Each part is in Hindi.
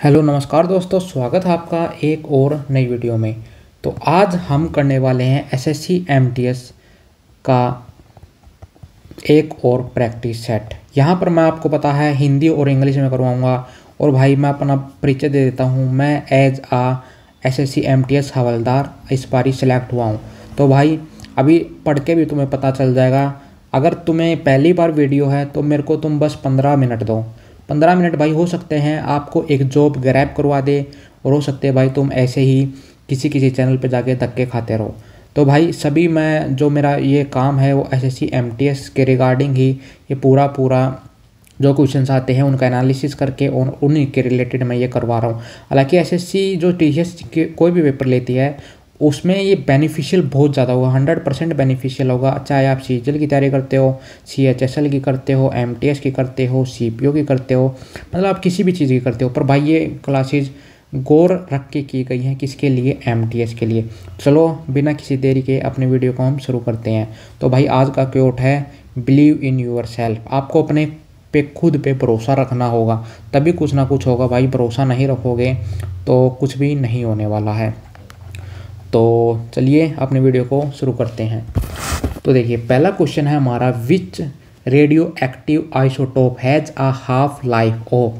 हेलो नमस्कार दोस्तों, स्वागत है आपका एक और नई वीडियो में। तो आज हम करने वाले हैं एसएससी एमटीएस का एक और प्रैक्टिस सेट। यहाँ पर मैं आपको पता है हिंदी और इंग्लिश में करवाऊँगा। और भाई मैं अपना परिचय दे देता हूँ, मैं एज एसएससी एमटीएस हवलदार इस बार ही सिलेक्ट हुआ हूँ। तो भाई अभी पढ़ के भी तुम्हें पता चल जाएगा। अगर तुम्हें पहली बार वीडियो है तो मेरे को तुम बस 15 मिनट दो। 15 मिनट भाई हो सकते हैं आपको एक जॉब ग्रैब करवा दे, और हो सकते हैं भाई तुम ऐसे ही किसी चैनल पे जाके धक्के खाते रहो। तो भाई सभी मैं जो मेरा ये काम है वो एसएससी एमटीएस के रिगार्डिंग ही ये पूरा जो क्वेश्चंस आते हैं उनका एनालिसिस करके और उन्हीं के रिलेटेड मैं ये करवा रहा हूँ। हालांकि एसएससी जो टीसीएस के कोई भी पेपर लेती है उसमें ये बेनिफिशियल बहुत ज़्यादा होगा, 100% बेनिफिशियल होगा। चाहे आप सीजीएल की तैयारी करते हो, सीएचएसएल की करते हो, एमटीएस की करते हो, सीपीओ की करते हो, मतलब आप किसी भी चीज़ की करते हो। पर भाई ये क्लासेज गौर रख के की गई हैं, किसके लिए? एमटीएस के लिए। चलो बिना किसी देरी के अपने वीडियो को हम शुरू करते हैं। तो भाई आज का क्योट है बिलीव इन योर सेल्फ। आपको अपने पे खुद पे भरोसा रखना होगा, तभी कुछ ना कुछ होगा भाई। भरोसा नहीं रखोगे तो कुछ भी नहीं होने वाला है। तो चलिए अपने वीडियो को शुरू करते हैं। तो देखिए पहला क्वेश्चन है हमारा, which radioactive isotope has a half life of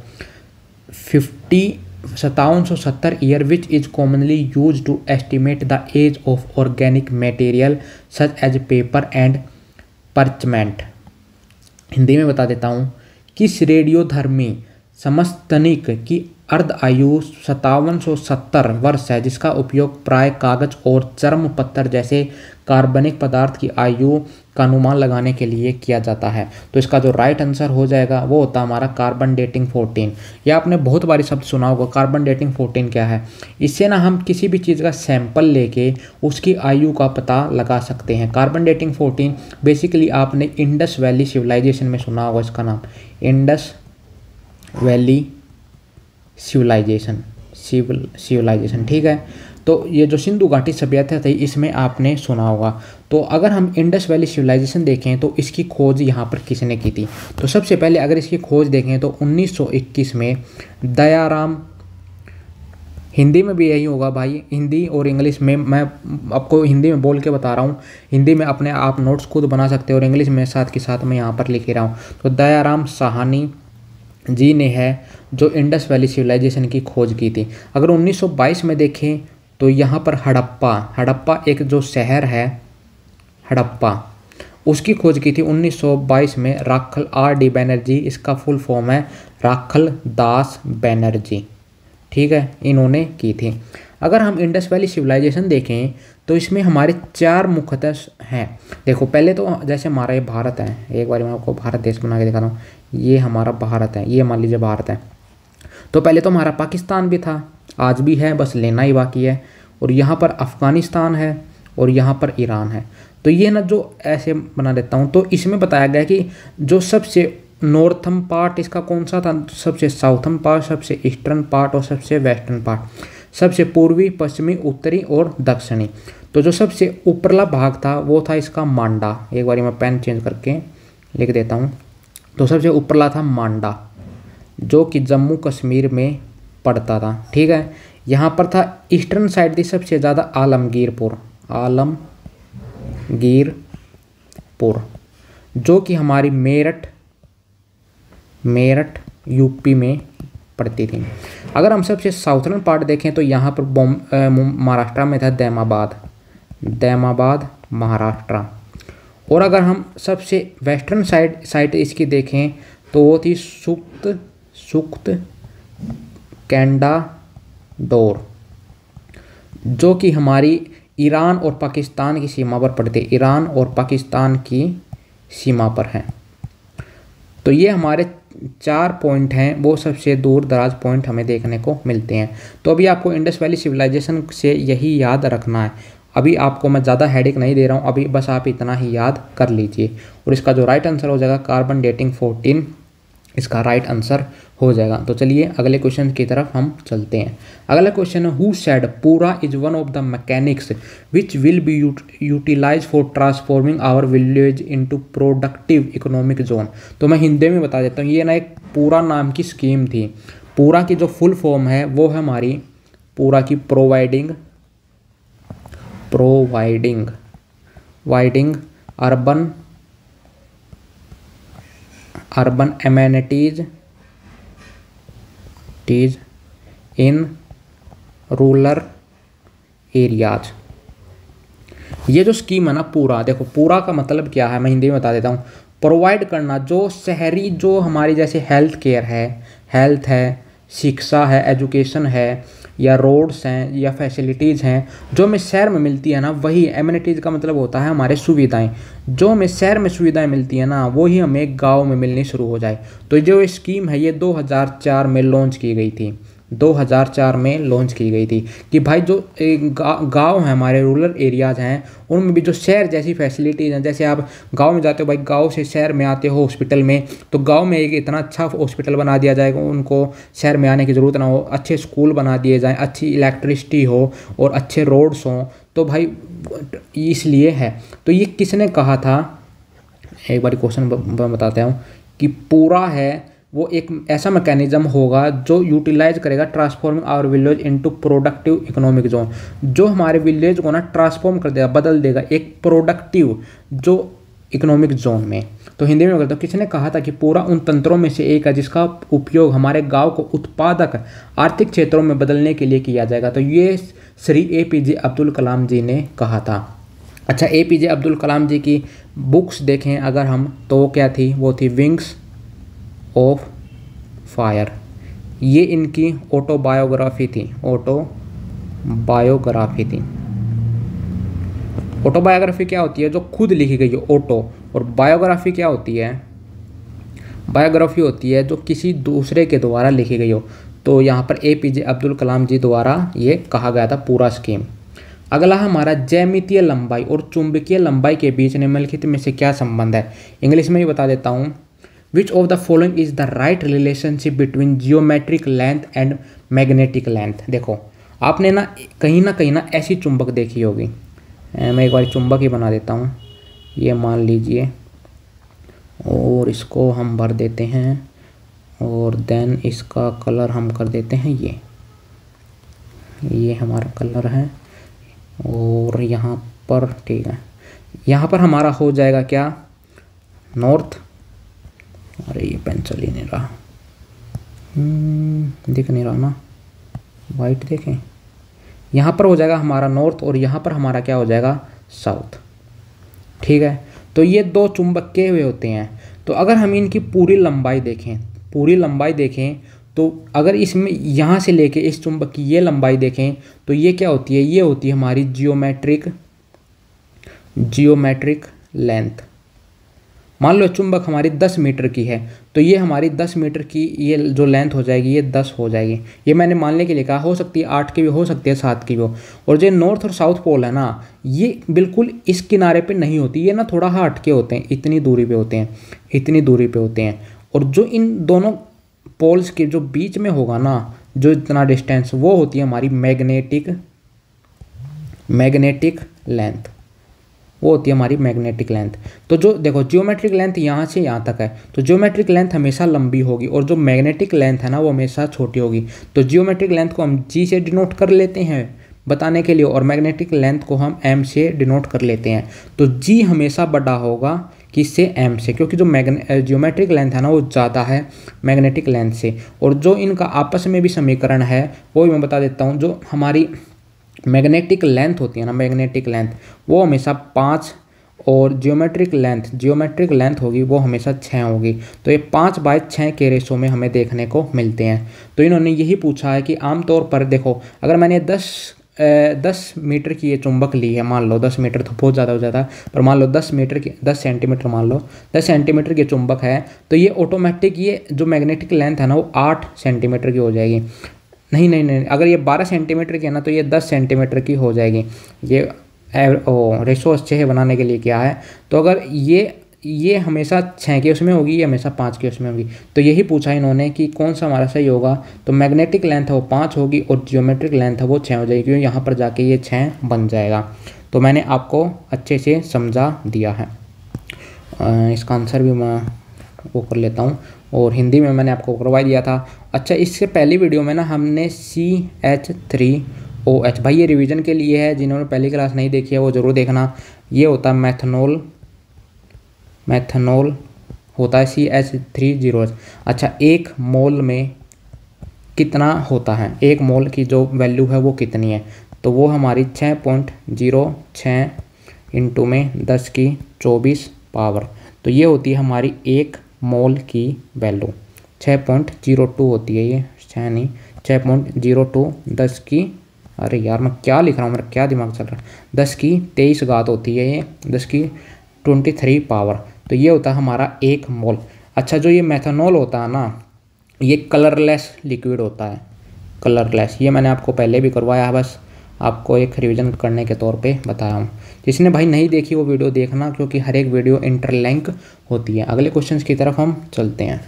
5770 year which is commonly use to estimate the age of organic material such as paper and parchment. Hindi में बता देता हूँ, किस रेडियोधर्मी समस्तनिक की अर्ध आयु 5770 वर्ष है जिसका उपयोग प्राय कागज और चर्म पत्थर जैसे कार्बनिक पदार्थ की आयु का अनुमान लगाने के लिए किया जाता है। तो इसका जो राइट आंसर हो जाएगा वो होता है हमारा कार्बन डेटिंग 14। यह आपने बहुत बारी शब्द सुना होगा। कार्बन डेटिंग 14 क्या है? इससे ना हम किसी भी चीज़ का सैंपल लेके उसकी आयु का पता लगा सकते हैं। कार्बन डेटिंग 14 बेसिकली आपने इंडस वैली सिविलाइजेशन में सुना होगा इसका नाम, इंडस वैली सिविलाइजेशन, ठीक है। तो ये जो सिंधु घाटी सभ्यता थी इसमें आपने सुना होगा। तो अगर हम इंडस वैली सिविलाइजेशन देखें तो इसकी खोज यहाँ पर किसने की थी? तो सबसे पहले अगर इसकी खोज देखें तो 1921 में दयाराम, हिंदी में भी यही होगा भाई, हिंदी और इंग्लिश में मैं आपको हिंदी में बोल के बता रहा हूँ। हिंदी में अपने आप नोट्स खुद बना सकते हो और इंग्लिश में साथ के साथ मैं यहाँ पर लिख रहा हूँ। तो दयाराम साहनी जी ने है जो इंडस वैली सिविलाइजेशन की खोज की थी। अगर 1922 में देखें तो यहाँ पर हड़प्पा एक जो शहर है हड़प्पा, उसकी खोज की थी 1922 में राखल R.D. बैनर्जी। इसका फुल फॉर्म है राखल दास बैनर्जी, ठीक है, इन्होंने की थी। अगर हम इंडस वैली सिविलाइजेशन देखें तो इसमें हमारे 4 मुख्यतः हैं। देखो पहले तो जैसे हमारा ये भारत है, एक बार मैं आपको भारत देश बना के दिखाता हूँ। ये हमारा भारत है, ये मान लीजिए भारत है। तो पहले तो हमारा पाकिस्तान भी था, आज भी है, बस लेना ही बाकी है। और यहाँ पर अफ़गानिस्तान है और यहाँ पर ईरान है। तो ये ना जो ऐसे बना देता हूँ, तो इसमें बताया गया कि जो सबसे नॉर्थम पार्ट इसका कौन सा था, सबसे साउथम पार्ट, सबसे ईस्टर्न पार्ट और सबसे वेस्टर्न पार्ट, सबसे पूर्वी, पश्चिमी, उत्तरी और दक्षिणी। तो जो सबसे ऊपरला भाग था वो था इसका मांडा। एक बार मैं पेन चेंज करके लिख देता हूँ। तो सबसे ऊपरला था मांडा जो कि जम्मू कश्मीर में पड़ता था, ठीक है। यहाँ पर था ईस्टर्न साइड थी सबसे ज़्यादा आलमगीरपुर जो कि हमारी मेरठ यूपी में पड़ती थी। अगर हम सबसे साउथर्न पार्ट देखें तो यहाँ पर महाराष्ट्र में था दैमाबाद महाराष्ट्र। और अगर हम सबसे वेस्टर्न साइड इसकी देखें तो वो थी सुक्त कैंडाडोर जो कि हमारी ईरान और पाकिस्तान की सीमा पर पड़ती है, ईरान और पाकिस्तान की सीमा पर है। तो ये हमारे 4 पॉइंट हैं, वो सबसे दूर दराज पॉइंट हमें देखने को मिलते हैं। तो अभी आपको इंडस वैली सिविलाइजेशन से यही याद रखना है। अभी आपको मैं ज़्यादा हेडेक नहीं दे रहा हूँ, अभी बस आप इतना ही याद कर लीजिए। और इसका जो राइट आंसर हो जाएगा कार्बन डेटिंग 14, इसका राइट आंसर हो जाएगा। तो चलिए अगले क्वेश्चन की तरफ हम चलते हैं। अगला क्वेश्चन है, who said PURA is one of the mechanics which will be utilize for transforming our village into productive economic zone. तो मैं हिंदी में बता देता हूँ, ये ना एक पूरा नाम की स्कीम थी। पूरा की जो फुल फॉर्म है वो है हमारी पूरा की providing urban amenities in rural areas. ये जो स्कीम है ना, पूरा देखो, पूरा का मतलब क्या है मैं हिंदी में बता देता हूँ। प्रोवाइड करना, जो शहरी जो हमारी जैसे हेल्थ है, शिक्षा है, एजुकेशन है, या रोड्स हैं या फैसिलिटीज़ हैं जो हमें शहर में मिलती है ना, वही एमिनिटीज़ का मतलब होता है हमारे सुविधाएं। जो हमें शहर में सुविधाएं मिलती है ना, वही हमें गांव में मिलनी शुरू हो जाए। तो जो स्कीम है ये 2004 में लॉन्च की गई थी, 2004 में लॉन्च की गई थी कि भाई जो गांव है हमारे, रूरल एरियाज़ हैं, उनमें भी जो शहर जैसी फैसिलिटीज़ हैं। जैसे आप गांव में जाते हो भाई, गांव से शहर में आते हो हॉस्पिटल में, तो गांव में एक इतना अच्छा हॉस्पिटल बना दिया जाएगा, उनको शहर में आने की ज़रूरत ना हो। अच्छे स्कूल बना दिए जाएँ, अच्छी इलेक्ट्रिसिटी हो और अच्छे रोड्स हों। तो भाई इसलिए है। तो ये किसने कहा था, एक बार क्वेश्चन बताता हूँ कि पूरा है वो एक ऐसा मैकेनिज्म होगा जो यूटिलाइज करेगा transforming our village into productive economic zone, जो हमारे विलेज को ना ट्रांसफॉर्म कर देगा, बदल देगा एक प्रोडक्टिव जो इकोनॉमिक जोन में। तो हिंदी में करता हूँ, किसने कहा था कि पूरा उन तंत्रों में से एक है जिसका उपयोग हमारे गांव को उत्पादक आर्थिक क्षेत्रों में बदलने के लिए किया जाएगा। तो ये श्री APJ अब्दुल कलाम जी ने कहा था। अच्छा, APJ अब्दुल कलाम जी की बुक्स देखें अगर हम, तो वो क्या थी, वो थी विंग्स ऑफ फायर। ये इनकी ऑटोबायोग्राफी थी। ऑटोबायोग्राफी क्या होती है, जो खुद लिखी गई है, ऑटो। और बायोग्राफी क्या होती है, बायोग्राफी होती है जो किसी दूसरे के द्वारा लिखी गई हो। तो यहाँ पर APJ अब्दुल कलाम जी द्वारा ये कहा गया था पूरा स्कीम। अगला हमारा ज्यामितीय लंबाई और चुंबकीय लंबाई के बीच निम्नलिखित में से क्या संबंध है। इंग्लिश में ही बता देता हूँ। Which of the following is the right relationship between geometric length and magnetic length। देखो, आपने ना कहीं ना ऐसी चुंबक देखी होगी। मैं एक बार चुंबक ही बना देता हूँ। ये मान लीजिए, और इसको हम भर देते हैं, और देन इसका कलर हम कर देते हैं ये हमारा कलर है। और यहाँ पर, ठीक है, यहाँ पर हमारा हो जाएगा क्या, नॉर्थ। अरे ये पेंसिल ही नहीं रहा, दिख नहीं रहा ना, वाइट देखें। यहाँ पर हो जाएगा हमारा नॉर्थ, और यहाँ पर हमारा क्या हो जाएगा, साउथ। ठीक है, तो ये दो चुंबक के हुए होते हैं। तो अगर हम इनकी पूरी लंबाई देखें, तो अगर इसमें यहाँ से लेके इस चुंबक की ये लंबाई देखें, तो ये क्या होती है, ये होती है हमारी जियोमेट्रिक लेंथ। मान लो चुंबक हमारी 10 मीटर की है, तो ये हमारी 10 मीटर की ये जो लेंथ हो जाएगी, ये 10 हो जाएगी। ये मैंने मानने के लिए कहा, हो सकती है 8 की भी हो सकती है, 7 की भी हो। और जो नॉर्थ और साउथ पोल है ना, ये बिल्कुल इस किनारे पे नहीं होती, ये ना थोड़ा हट के होते हैं, इतनी दूरी पे होते हैं। और जो इन दोनों पोल्स के जो बीच में होगा ना, जो इतना डिस्टेंस, वो होती है हमारी मैग्नेटिक लेंथ। वो होती है हमारी मैग्नेटिक लेंथ। तो जो देखो, जियोमेट्रिक लेंथ यहाँ से यहाँ तक है, तो जियोमेट्रिक लेंथ हमेशा लंबी होगी, और जो मैग्नेटिक लेंथ है ना, वो हमेशा छोटी होगी। तो जियोमेट्रिक लेंथ को हम G से डिनोट कर लेते हैं बताने के लिए, और मैग्नेटिक लेंथ को हम M से डिनोट कर लेते हैं। तो G हमेशा बड़ा होगा किससे, M से, क्योंकि जो जियोमेट्रिक लेंथ है ना, वो ज़्यादा है मैग्नेटिक लेंथ से। और जो इनका आपस में भी समीकरण है वो भी मैं बता देता हूँ। जो हमारी मैग्नेटिक लेंथ होती है ना, मैग्नेटिक लेंथ वो हमेशा 5, और जियोमेट्रिक लेंथ होगी वो हमेशा 6 होगी। तो ये 5/6 के रेशो में हमें देखने को मिलते हैं। तो इन्होंने यही पूछा है कि आमतौर पर देखो, अगर मैंने 10 मीटर की ये चुंबक ली है, मान लो 10 मीटर तो बहुत ज़्यादा हो जाता है, पर मान लो 10 सेंटीमीटर, मान लो 10 सेंटीमीटर की चुंबक है, तो ये ऑटोमेटिक ये जो मैग्नेटिक लेंथ है ना, वो 8 सेंटीमीटर की हो जाएगी। नहीं, अगर ये 12 सेंटीमीटर की है ना, तो ये 10 सेंटीमीटर की हो जाएगी। ये रेशो अच्छे से बनाने के लिए क्या है, तो अगर ये हमेशा 6 के उसमें होगी, ये हमेशा 5 के उसमें होगी। तो यही पूछा इन्होंने कि कौन सा हमारा सही होगा। तो मैग्नेटिक लेंथ है वो 5 होगी, और जियोमेट्रिक लेंथ है वो 6 हो जाएगी, क्योंकि यहाँ पर जाके ये 6 बन जाएगा। तो मैंने आपको अच्छे से समझा दिया है। इसका आंसर भी मैं वो कर लेता हूँ, और हिंदी में मैंने आपको करवा दिया था। अच्छा, इससे पहली वीडियो में ना हमने CH3OH, भाई ये रिवीजन के लिए है, जिन्होंने पहली क्लास नहीं देखी है वो ज़रूर देखना। ये होता है मैथनॉल होता है CH3OH। अच्छा, एक मोल में कितना होता है, एक मोल की जो वैल्यू है वो कितनी है, तो वो हमारी 6.06 इंटू में 10⁻24 पावर, तो ये होती है हमारी एक मोल की वैल्यू 6.02 होती है। ये 6 नहीं, 6.02 अरे यार मैं क्या लिख रहा हूँ, मेरा क्या दिमाग चल रहा है, 10⁻23 घात होती है ये, 10⁻23 पावर, तो ये होता है हमारा एक मोल। अच्छा, जो ये मेथनॉल होता है ना, ये कलरलेस लिक्विड होता है, कलरलेस। ये मैंने आपको पहले भी करवाया है, बस आपको एक रिवीजन करने के तौर पे बताया हूँ। जिसने भाई नहीं देखी वो वीडियो देखना, क्योंकि हर एक वीडियो इंटरलिंक होती है। अगले क्वेश्चन की तरफ हम चलते हैं।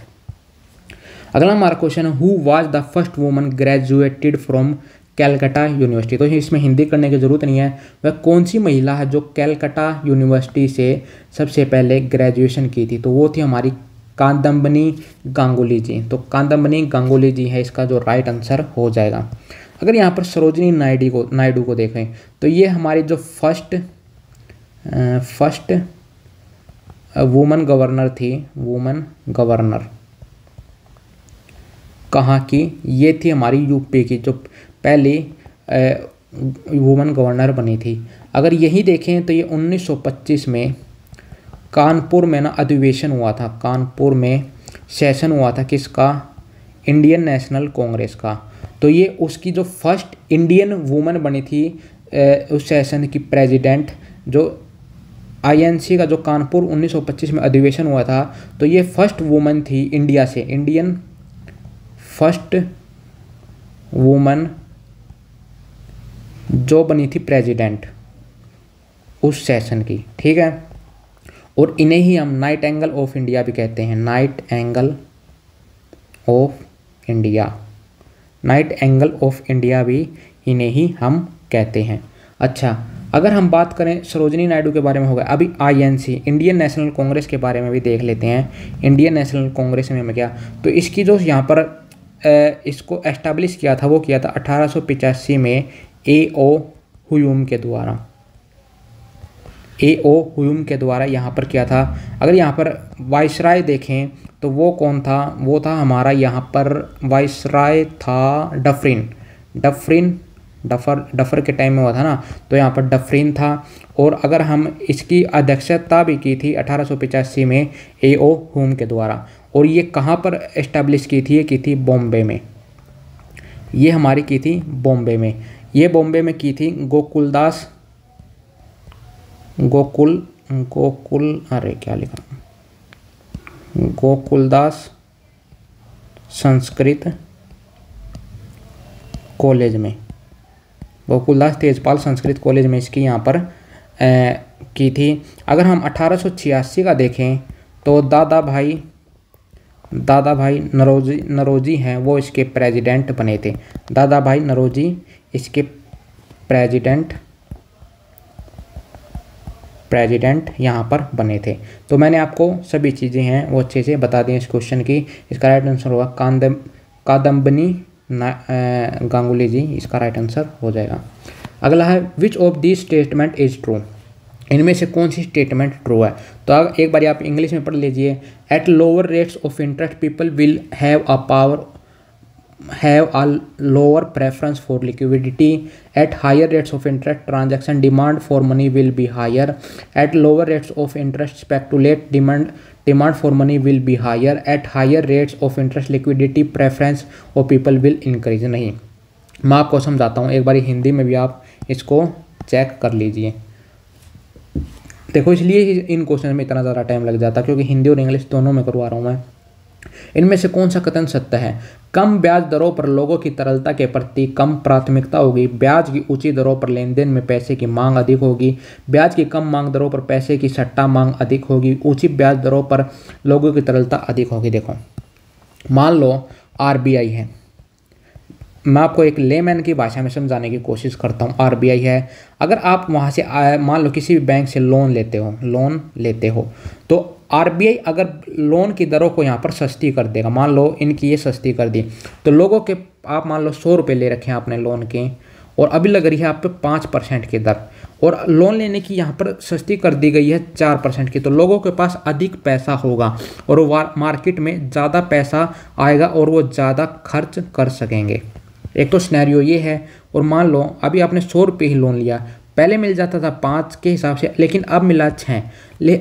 अगला हमारा क्वेश्चन है, who was the first woman graduated from Calcutta university. तो इसमें हिंदी करने की ज़रूरत नहीं है। वह कौन सी महिला है जो कैलकाटा यूनिवर्सिटी से सबसे पहले ग्रेजुएशन की थी, तो वो थी हमारी कादम्बनी गांगुली जी। तो कादम्बनी गांगुली जी है इसका जो राइट आंसर हो जाएगा। अगर यहाँ पर सरोजिनी नायडू को देखें, तो ये हमारी जो फर्स्ट वुमन गवर्नर थी, वुमन गवर्नर कहाँ की, ये थी हमारी यूपी की, जो पहली वुमन गवर्नर बनी थी। अगर यही देखें तो ये 1925 में कानपुर में ना अधिवेशन हुआ था, कानपुर में सेशन हुआ था किसका, इंडियन नेशनल कांग्रेस का। तो ये उसकी जो फर्स्ट इंडियन वुमन बनी थी उस सेशन की प्रेसिडेंट, जो INC का जो कानपुर 1925 में अधिवेशन हुआ था, तो ये फर्स्ट वुमन थी इंडिया से, इंडियन फर्स्ट वुमन जो बनी थी प्रेसिडेंट उस सेशन की, ठीक है। और इन्हें ही हम नाइट एंगल ऑफ इंडिया भी कहते हैं, night angle of India, night angle of India भी इन्हें ही हम कहते हैं। अच्छा, अगर हम बात करें सरोजिनी नायडू के बारे में, होगा अभी INC इंडियन नेशनल कांग्रेस के बारे में भी देख लेते हैं। इंडियन नेशनल कांग्रेस में क्या, तो इसकी जो यहाँ पर इसको एस्टैब्लिश किया था वो किया था 1885 में A.O. हुयूम के द्वारा, A.O. हुयूम के द्वारा यहाँ पर किया था। अगर यहाँ पर वाइसराय देखें तो वो कौन था, वो था हमारा यहाँ पर वाइसराय था डफर के टाइम में हुआ था ना, तो यहाँ पर डफरिन था। और अगर हम इसकी अध्यक्षता भी की थी 1885 में A.O. हुयूम के द्वारा। और ये कहाँ पर एस्टैब्लिश की थी, ये की थी बॉम्बे में, ये हमारी की थी बॉम्बे में। ये बॉम्बे में की थी गोकुलदास संस्कृत कॉलेज में, गोकुलदास तेजपाल संस्कृत कॉलेज में इसकी यहाँ पर की थी। अगर हम 1886 का देखें तो दादा भाई नरोजी हैं, वो इसके प्रेसिडेंट बने थे। दादा भाई नरोजी इसके प्रेसिडेंट यहाँ पर बने थे। तो मैंने आपको सभी चीज़ें हैं वो अच्छे से बता दी इस क्वेश्चन की। इसका राइट आंसर होगा कादम्बनी गांगुली जी, इसका राइट आंसर हो जाएगा। अगला है, which of this statement is true, इनमें से कौन सी स्टेटमेंट ट्रू है। तो अब एक बार आप इंग्लिश में पढ़ लीजिए। Eight lower rates of interest people will have a lower preference for liquidity. At higher rates of interest transaction demand for money will be higher. At lower rates of interest speculate demand for money will be higher. At higher rates of interest liquidity preference of people will increase। नहीं, मैं आपको समझाता हूँ, एक बार हिंदी में भी आप इसको चेक कर लीजिए। देखो, इसलिए इन क्वेश्चन में इतना ज़्यादा टाइम लग जाता है क्योंकि हिंदी और इंग्लिश दोनों में करवा रहा हूँ मैं। इनमें से कौन सा कथन सत्य है। कम ब्याज दरों पर लोगों की तरलता के प्रति कम प्राथमिकता होगी। ब्याज की ऊंची दरों पर लेनदेन में पैसे की मांग अधिक होगी। ब्याज की कम मांग दरों पर पैसे की सट्टा मांग अधिक होगी। ऊंची ब्याज दरों पर लोगों की तरलता अधिक होगी। देखो, मान लो RBI है, मैं आपको एक लेमैन की भाषा में समझाने की कोशिश करता हूँ। RBI है, अगर आप वहाँ से मान लो किसी भी बैंक से लोन लेते हो तो आरबीआई अगर लोन की दरों को यहाँ पर सस्ती कर देगा, मान लो इनकी ये सस्ती कर दी, तो लोगों के, आप मान लो 100 रुपये ले रखे हैं आपने लोन के, और अभी लग रही है आप पे 5% की दर, और लोन लेने की यहाँ पर सस्ती कर दी गई है 4% की, तो लोगों के पास अधिक पैसा होगा और वो मार्केट में ज़्यादा पैसा आएगा और वो ज़्यादा खर्च कर सकेंगे। एक तो सिनेरियो ये है। और मान लो अभी आपने 100 रुपये ही लोन लिया, पहले मिल जाता था 5 के हिसाब से, लेकिन अब मिला 6,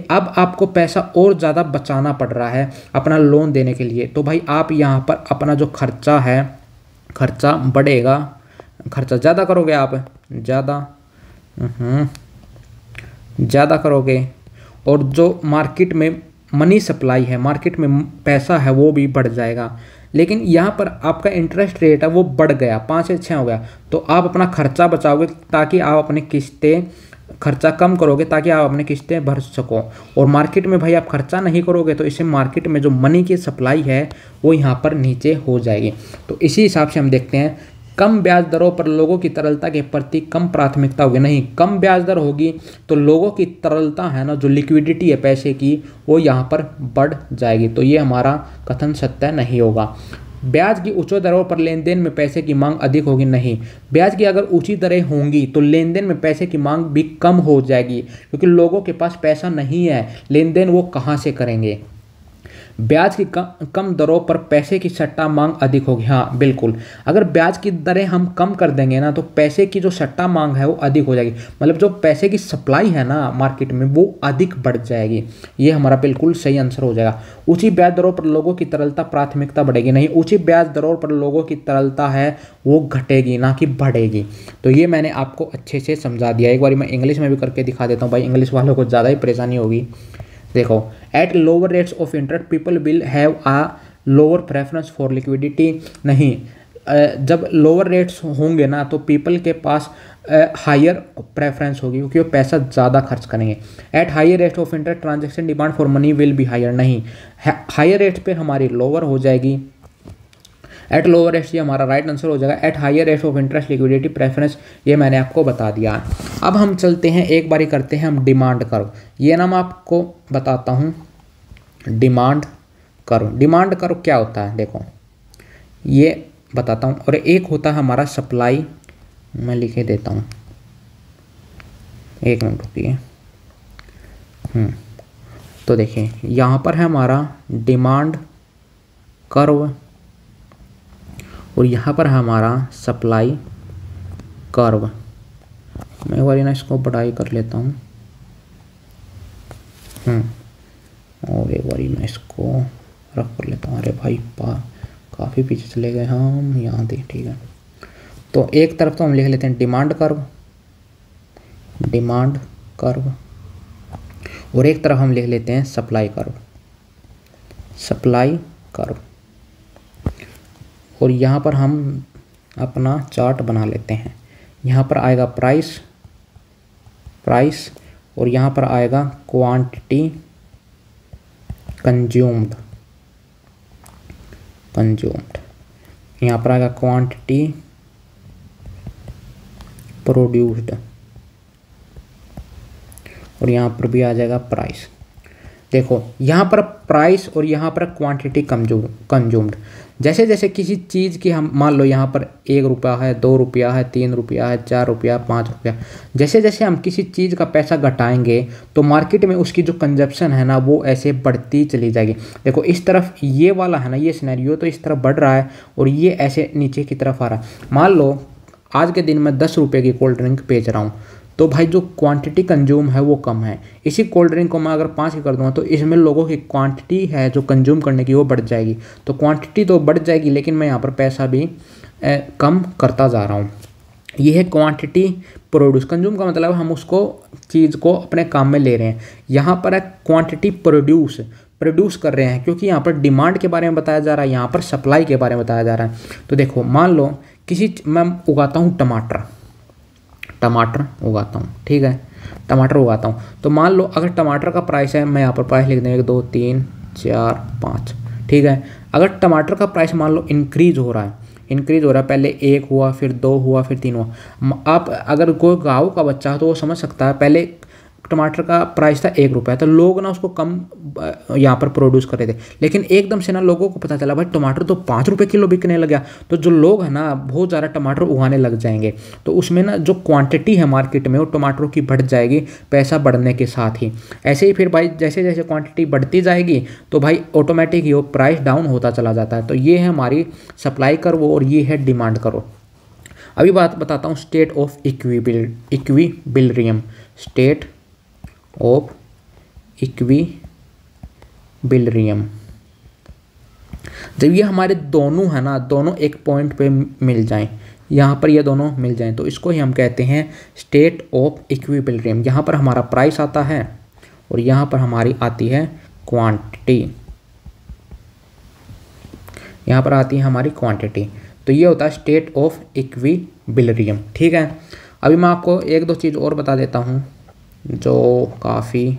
अब आपको पैसा और ज़्यादा बचाना पड़ रहा है अपना लोन देने के लिए। तो भाई आप यहाँ पर अपना जो खर्चा है, खर्चा बढ़ेगा, खर्चा ज़्यादा करोगे आप, ज़्यादा करोगे, और जो मार्केट में मनी सप्लाई है, मार्केट में पैसा है, वो भी बढ़ जाएगा। लेकिन यहाँ पर आपका इंटरेस्ट रेट है वो बढ़ गया, 5 से 6 हो गया, तो आप अपना खर्चा बचाओगे ताकि आप अपने किस्तें, खर्चा कम करोगे ताकि आप अपने किस्तें भर सको। और मार्केट में भाई आप खर्चा नहीं करोगे तो इससे मार्केट में जो मनी की सप्लाई है वो यहाँ पर नीचे हो जाएगी। तो इसी हिसाब से हम देखते हैं, कम ब्याज दरों पर लोगों की तरलता के प्रति कम प्राथमिकता होगी। नहीं, कम ब्याज दर होगी तो लोगों की तरलता है ना, जो लिक्विडिटी है पैसे की, वो यहाँ पर बढ़ जाएगी। तो ये हमारा कथन सत्य नहीं होगा। ब्याज की उच्च दरों पर लेन देन में पैसे की मांग अधिक होगी। नहीं, ब्याज की अगर ऊंची दरें होंगी तो लेन देन में पैसे की मांग भी कम हो जाएगी, क्योंकि लोगों के पास पैसा नहीं है, लेन देन वो कहाँ से करेंगे। ब्याज की कम दरों पर पैसे की सट्टा मांग अधिक होगी। हाँ बिल्कुल, अगर ब्याज की दरें हम कम कर देंगे ना तो पैसे की जो सट्टा मांग है वो अधिक हो जाएगी, मतलब जो पैसे की सप्लाई है ना मार्केट में वो अधिक बढ़ जाएगी। ये हमारा बिल्कुल सही आंसर हो जाएगा। ऊंची ब्याज दरों पर लोगों की तरलता प्राथमिकता बढ़ेगी। नहीं, ऊंची ब्याज दरों पर लोगों की तरलता है वो घटेगी ना कि बढ़ेगी। तो ये मैंने आपको अच्छे से समझा दिया। एक बार मैं इंग्लिश में भी करके दिखा देता हूँ, भाई इंग्लिश वालों को ज़्यादा ही परेशानी होगी। देखो, at lower rates of interest people will have a lower preference for liquidity. नहीं, जब लोअर रेट्स होंगे ना तो पीपल के पास हायर प्रेफरेंस होगी, क्योंकि वो पैसा ज़्यादा खर्च करेंगे। At higher rate of interest transaction demand for money will be higher. नहीं, हायर रेट पे हमारी लोअर हो जाएगी। एट लोअर रेट्स ये हमारा राइट आंसर हो जाएगा। At higher rate of interest liquidity preference, ये मैंने आपको बता दिया। अब हम चलते हैं, एक बारी करते हैं हम डिमांड कर्व। ये ना मैं आपको बताता हूँ डिमांड कर्व। डिमांड कर्व क्या होता है देखो, ये बताता हूँ। और एक होता है हमारा सप्लाई, मैं लिखे देता हूँ, एक मिनट रुकिए। तो देखिए यहाँ पर है हमारा डिमांड कर्व और यहाँ पर है हमारा सप्लाई कर्व। मैं एक बार ना इसको बढ़ाई कर लेता हूँ और एक बार मैं इसको रख कर लेता हूँ। अरे भाई काफ़ी पीछे चले गए हम, यहाँ देख, ठीक है। तो एक तरफ तो हम लिख लेते हैं डिमांड कर्व, डिमांड कर्व, और एक तरफ हम लिख लेते हैं सप्लाई कर्व, सप्लाई कर्व। और यहाँ पर हम अपना चार्ट बना लेते हैं। यहाँ पर आएगा प्राइस, प्राइस, और यहाँ पर आएगा क्वांटिटी कंज्यूम्ड, कंज्यूम्ड। यहाँ पर आएगा क्वांटिटी प्रोड्यूस्ड, और यहाँ पर भी आ जाएगा प्राइस। देखो यहाँ पर प्राइस और यहाँ पर क्वांटिटी कंज्यूम्ड। जैसे जैसे किसी चीज़ की हम मान लो यहाँ पर 1 रुपया है, 2 रुपया है, 3 रुपया है, 4 रुपया, 5 रुपया, जैसे जैसे हम किसी चीज़ का पैसा घटाएंगे तो मार्केट में उसकी जो कंजप्शन है ना वो ऐसे बढ़ती चली जाएगी। देखो इस तरफ ये वाला है ना, ये सिनेरियो तो इस तरफ बढ़ रहा है और ये ऐसे नीचे की तरफ आ रहा है। मान लो आज के दिन में 10 रुपये की कोल्ड ड्रिंक बेच रहा हूँ, तो भाई जो क्वांटिटी कंज्यूम है वो कम है। इसी कोल्ड ड्रिंक को मैं अगर 5 की कर दूँगा तो इसमें लोगों की क्वांटिटी है जो कंज्यूम करने की वो बढ़ जाएगी। तो क्वांटिटी तो बढ़ जाएगी लेकिन मैं यहाँ पर पैसा भी कम करता जा रहा हूँ। ये है क्वांटिटी प्रोड्यूस। कंज्यूम का मतलब हम उसको चीज़ को अपने काम में ले रहे हैं। यहाँ पर है क्वांटिटी प्रोड्यूस, प्रोड्यूस कर रहे हैं, क्योंकि यहाँ पर डिमांड के बारे में बताया जा रहा है, यहाँ पर सप्लाई के बारे में बताया जा रहा है। तो देखो मान लो मैं उगाता हूँ टमाटर उगाता हूँ, ठीक है, टमाटर उगाता हूँ। तो मान लो अगर टमाटर का प्राइस है, मैं यहाँ पर प्राइस लिख दें 1 2 3 4 5, ठीक है। अगर टमाटर का प्राइस मान लो इंक्रीज हो रहा है, पहले 1 हुआ, फिर 2 हुआ, फिर 3 हुआ। आप अगर कोई गाँव का बच्चा है तो वो समझ सकता है, पहले टमाटर का प्राइस था 1 रुपया, तो लोग ना उसको कम यहाँ पर प्रोड्यूस कर रहे थे, लेकिन एकदम से ना लोगों को पता चला भाई टमाटर तो 5 रुपये किलो बिकने लगा, तो जो लोग हैं ना बहुत ज़्यादा टमाटर उगाने लग जाएंगे, तो उसमें ना जो क्वांटिटी है मार्केट में वो टमाटरों की बढ़ जाएगी पैसा बढ़ने के साथ ही। ऐसे ही फिर भाई जैसे जैसे क्वांटिटी बढ़ती जाएगी तो भाई ऑटोमेटिक ही वो प्राइस डाउन होता चला जाता है। तो ये है हमारी सप्लाई कर्व और ये है डिमांड कर्व। अभी बात बताता हूँ state of equilibrium, state of equilibrium. जब ये हमारे दोनों है ना, दोनों एक पॉइंट पे मिल जाएं, यहाँ पर ये दोनों मिल जाएं, तो इसको ही हम कहते हैं स्टेट ऑफ इक्विबिलियम। यहाँ पर हमारा प्राइस आता है और यहाँ पर हमारी आती है क्वांटिटी, यहाँ पर आती है हमारी क्वांटिटी। तो ये होता है स्टेट ऑफ इक्विबिलियम। ठीक है, अभी मैं आपको एक दो चीज़ और बता देता हूँ जो काफ़ी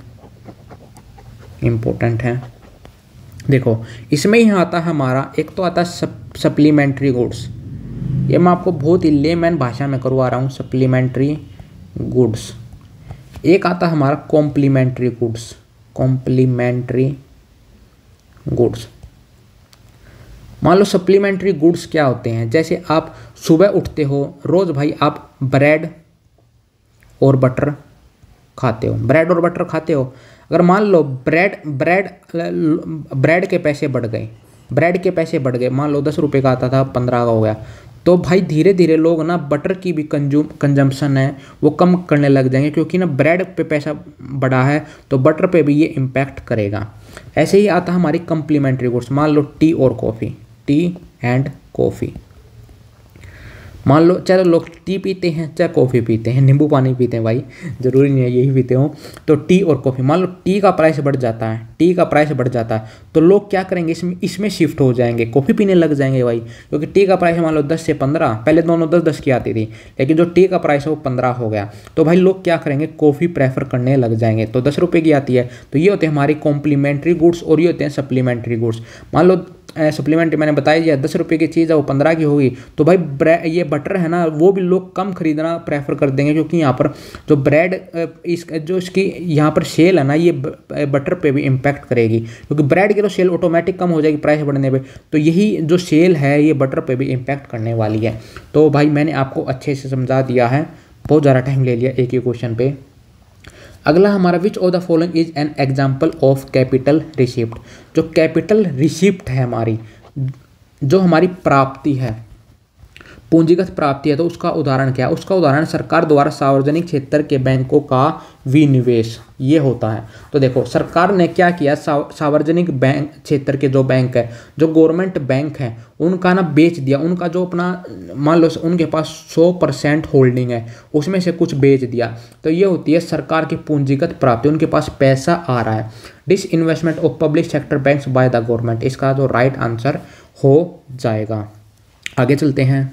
इम्पोर्टेंट है। देखो इसमें ही आता है हमारा, एक तो आता है सप्लीमेंट्री गुड्स, ये मैं आपको बहुत ही लेमैन भाषा में करवा रहा हूँ, सप्लीमेंट्री गुड्स। एक आता है हमारा कॉम्प्लीमेंट्री गुड्स, कॉम्प्लीमेंट्री गुड्स। मान लो सप्लीमेंट्री गुड्स क्या होते हैं, जैसे आप सुबह उठते हो रोज़ भाई आप ब्रेड और बटर खाते हो, ब्रेड और बटर खाते हो। अगर मान लो ब्रेड के पैसे बढ़ गए, ब्रेड के पैसे बढ़ गए, मान लो 10 रुपये का आता था 15 का हो गया, तो भाई धीरे धीरे लोग ना बटर की भी कंजम्पशन है वो कम करने लग जाएंगे, क्योंकि ना ब्रेड पे पैसा बढ़ा है तो बटर पे भी ये इम्पैक्ट करेगा। ऐसे ही आता है हमारी कम्प्लीमेंट्री गुड्स, मान लो टी और कॉफ़ी, टी एंड कॉफ़ी। मान लो चाहे लोग टी पीते हैं चाहे कॉफ़ी पीते हैं, नींबू पानी पीते हैं भाई, ज़रूरी नहीं है यही पीते हो, तो टी और कॉफ़ी। मान लो टी का प्राइस बढ़ जाता है, टी का प्राइस बढ़ जाता है तो लोग क्या करेंगे, इसमें शिफ्ट हो जाएंगे, कॉफ़ी पीने लग जाएंगे भाई, क्योंकि टी का प्राइस मान लो 10 से 15, पहले दोनों 10-10 की आती थी, लेकिन जो टी का प्राइस है वो 15 हो गया, तो भाई लोग क्या करेंगे, कॉफ़ी प्रेफर करने लग जाएंगे, तो 10 रुपये की आती है। तो ये होते हैं हमारी कॉम्प्लीमेंट्री गुड्स और ये होते हैं सप्लीमेंट्री गुड्स। मान लो सप्लीमेंट्री मैंने बताया दिया 10 रुपये की चीज़ है वो 15 की होगी, तो भाई ये बटर है ना वो भी लोग कम खरीदना प्रेफर कर देंगे, क्योंकि यहाँ पर जो ब्रेड जो इसकी यहाँ पर सेल है ना ये बटर पे भी इम्पैक्ट करेगी, क्योंकि ब्रेड की तो सेल ऑटोमेटिक कम हो जाएगी प्राइस बढ़ने पे, तो यही जो सेल है ये बटर पे भी इम्पैक्ट करने वाली है। तो भाई मैंने आपको अच्छे से समझा दिया है, बहुत ज़्यादा टाइम ले लिया एक ही क्वेश्चन पे। अगला हमारा विच of the following is an example of capital receipt. जो कैपिटल रिसिप्ट है हमारी, जो हमारी प्राप्ति है, पूंजीगत प्राप्ति है, तो उसका उदाहरण क्या है? उसका उदाहरण सरकार द्वारा सार्वजनिक क्षेत्र के बैंकों का विनिवेश, ये होता है। तो देखो सरकार ने क्या किया, सार्वजनिक बैंक क्षेत्र के जो बैंक है, जो गवर्नमेंट बैंक है, उनका ना बेच दिया, उनका जो अपना मान लो उनके पास 100% होल्डिंग है उसमें से कुछ बेच दिया, तो ये होती है सरकार की पूंजीगत प्राप्ति, उनके पास पैसा आ रहा है। Disinvestment of public sector banks by the government, इसका जो राइट आंसर हो जाएगा। आगे चलते हैं।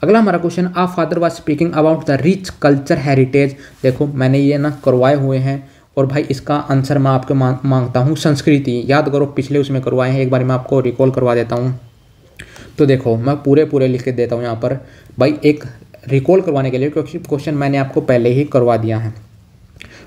अगला हमारा question, a father was speaking about the rich culture heritage. देखो मैंने ये ना करवाए हुए हैं और भाई इसका आंसर मैं आपको मांगता हूँ संस्कृति। याद करो पिछले उसमें करवाए हैं, एक बार मैं आपको रिकॉल करवा देता हूँ। तो देखो मैं पूरे लिख के देता हूँ यहाँ पर भाई, एक रिकॉल करवाने के लिए, क्योंकि क्वेश्चन मैंने आपको पहले ही करवा दिया है।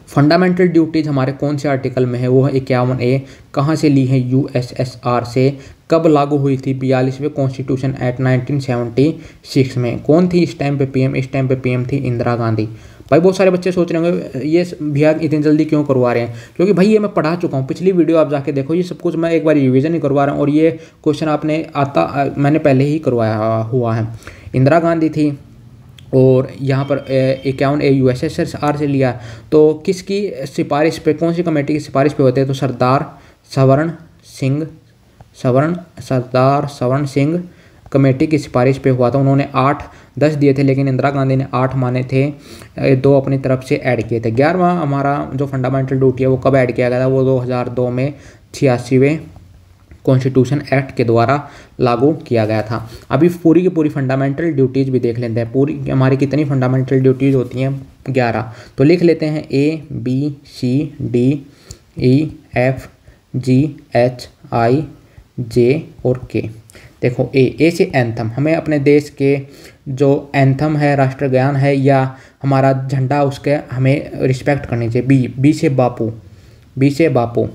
फंडामेंटल ड्यूटीज हमारे कौन से आर्टिकल में है? वो है 51A। कहाँ से ली है? USSR से। कब लागू हुई थी? 42वें कॉन्स्टिट्यूशन एक्ट 1976 में। कौन थी इस टाइम पे पीएम? इस टाइम पे पीएम थी इंदिरा गांधी। भाई बहुत सारे बच्चे सोच रहे होंगे ये भैया इतनी जल्दी क्यों करवा रहे हैं, क्योंकि भाई ये मैं पढ़ा चुका हूँ, पिछली वीडियो आप जाके देखो, ये सब कुछ मैं एक बार रिवीजन ही करवा रहा हूँ और ये क्वेश्चन आपने मैंने पहले ही करवाया हुआ है। इंदिरा गांधी थी और यहाँ पर 51A USSR से लिया। तो किसकी सिफारिश पे, कौन सी कमेटी की सिफारिश पे होते हैं? तो सरदार सवर्ण सिंह कमेटी की सिफारिश पे हुआ था। उन्होंने 8-10 दिए थे, लेकिन इंदिरा गांधी ने 8 माने थे, 2 अपनी तरफ से ऐड किए थे। 11वां हमारा जो फंडामेंटल ड्यूटी है वो कब ऐड किया गया था? वो 2002 में 86वें कॉन्स्टिट्यूशन एक्ट के द्वारा लागू किया गया था। अभी पूरी की पूरी फंडामेंटल ड्यूटीज़ भी देख लेते हैं। पूरी हमारी कितनी फंडामेंटल ड्यूटीज़ होती हैं? 11। तो लिख लेते हैं ABCDEFGHIJ और K। देखो ए से एंथम, हमें अपने देश के जो एंथम है, राष्ट्रगान है या हमारा झंडा, उसके हमें रिस्पेक्ट करनी चाहिए। बी से बापू, बी से बापू।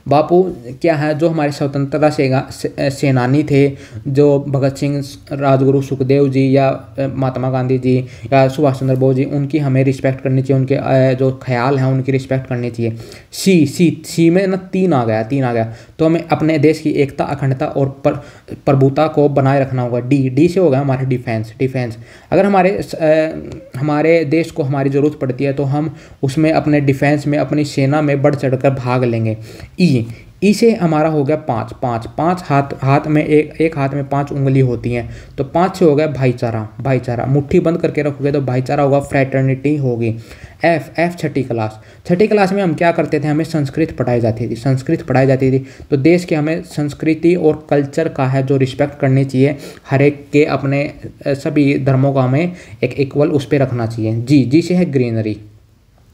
बापू क्या है, जो हमारे स्वतंत्रता सेनानी थे, जो भगत सिंह, राजगुरु सुखदेव जी या महात्मा गांधी जी या सुभाष चंद्र बोस जी, उनकी हमें रिस्पेक्ट करनी चाहिए, उनके जो ख्याल हैं उनकी रिस्पेक्ट करनी चाहिए। सी में ना तीन आ गया, तो हमें अपने देश की एकता, अखंडता और प्रभुता को बनाए रखना होगा। डी से होगा हमारे डिफेंस। अगर हमारे देश को हमारी ज़रूरत पड़ती है तो हम उसमें अपने डिफेंस में, अपनी सेना में बढ़ चढ़कर भाग लेंगे। ई से हमारा हो गया पाँच हाथ में एक हाथ में 5 उंगली होती हैं, तो 5 से हो गया भाईचारा। मुट्ठी बंद करके रखोगे तो भाईचारा होगा, फ्रेटर्निटी होगी। एफ छठी क्लास में हम क्या करते थे, हमें संस्कृत पढ़ाई जाती थी। तो देश के हमें संस्कृति और कल्चर का है जो रिस्पेक्ट करनी चाहिए, हर एक के अपने सभी धर्मों का हमें एक इक्वल उस पर रखना चाहिए। जी से है ग्रीनरी,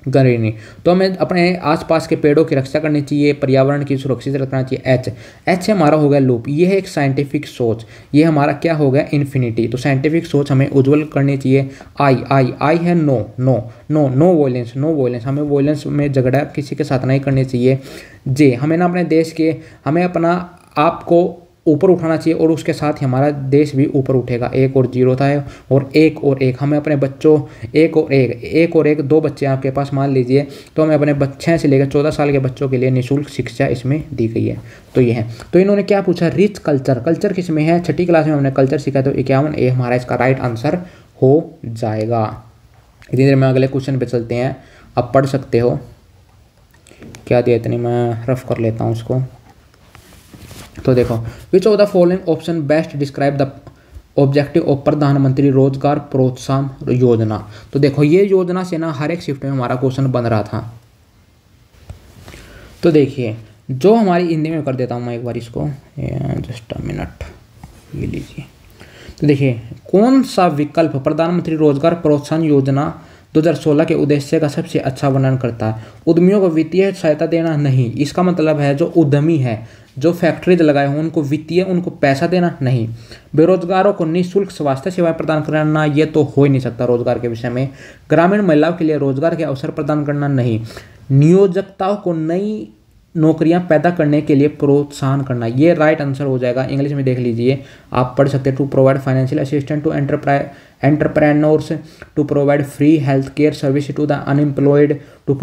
तो हमें अपने आसपास के पेड़ों की रक्षा करनी चाहिए, पर्यावरण की सुरक्षित रखना चाहिए। एच से हमारा हो गया लूप, ये है एक साइंटिफिक सोच, ये हमारा क्या हो गया, इन्फिनिटी। तो साइंटिफिक सोच हमें उज्जवल करनी चाहिए। आई है नो वॉयलेंस, हमें वॉयलेंस में झगड़ा किसी के साथ नहीं करनी चाहिए। जे हमें ना अपने देश के, हमें अपना आप को ऊपर उठाना चाहिए और उसके साथ ही हमारा देश भी ऊपर उठेगा। 1 और 0 था और 1 हमें अपने बच्चों, 1 और 1 2 बच्चे आपके पास मान लीजिए, तो हमें अपने 6 से लेकर 14 साल के बच्चों के लिए निःशुल्क शिक्षा इसमें दी गई है। तो ये है, तो इन्होंने क्या पूछा, रिच कल्चर किस में है, छठी क्लास में हमने कल्चर सीखा, तो 51 हमारा इसका राइट आंसर हो जाएगा। धीरे धीरे में अगले क्वेश्चन पे चलते हैं, आप पढ़ सकते हो। क्या दिया, इतनी मैं रफ कर लेता हूँ उसको। तो देखो, विच of the following option best describe the objective of प्रधानमंत्री रोजगार प्रोत्साहन योजना। तो देखो, ये योजना से ना हर एक शिफ्ट में हमारा क्वेश्चन बन रहा था। तो देखिए, जो हमारी हिंदी में कर देता हूँ मैं एक बार इसको, जस्ट अ मिनट, ये लीजिए। तो देखिए, कौन सा विकल्प प्रधानमंत्री रोजगार प्रोत्साहन योजना 2016 के उद्देश्य का सबसे अच्छा वर्णन करता है। उद्यमियों को वित्तीय सहायता देना नहीं, इसका मतलब है जो उद्यमी है, जो फैक्ट्रीज लगाए हों, उनको वित्तीय, उनको पैसा देना नहीं। बेरोजगारों को निःशुल्क स्वास्थ्य सेवाएं प्रदान करना, ये तो हो ही नहीं सकता रोजगार के विषय में। ग्रामीण महिलाओं के लिए रोजगार के अवसर प्रदान करना नहीं। नियोजकताओं को नई नौकरियां पैदा करने के लिए प्रोत्साहन करना, ये राइट आंसर हो जाएगा। इंग्लिश में देख लीजिए, आप पढ़ सकते हैं, to provide financial assistance to entrepreneurs, to provide free health care service to the unemployed, to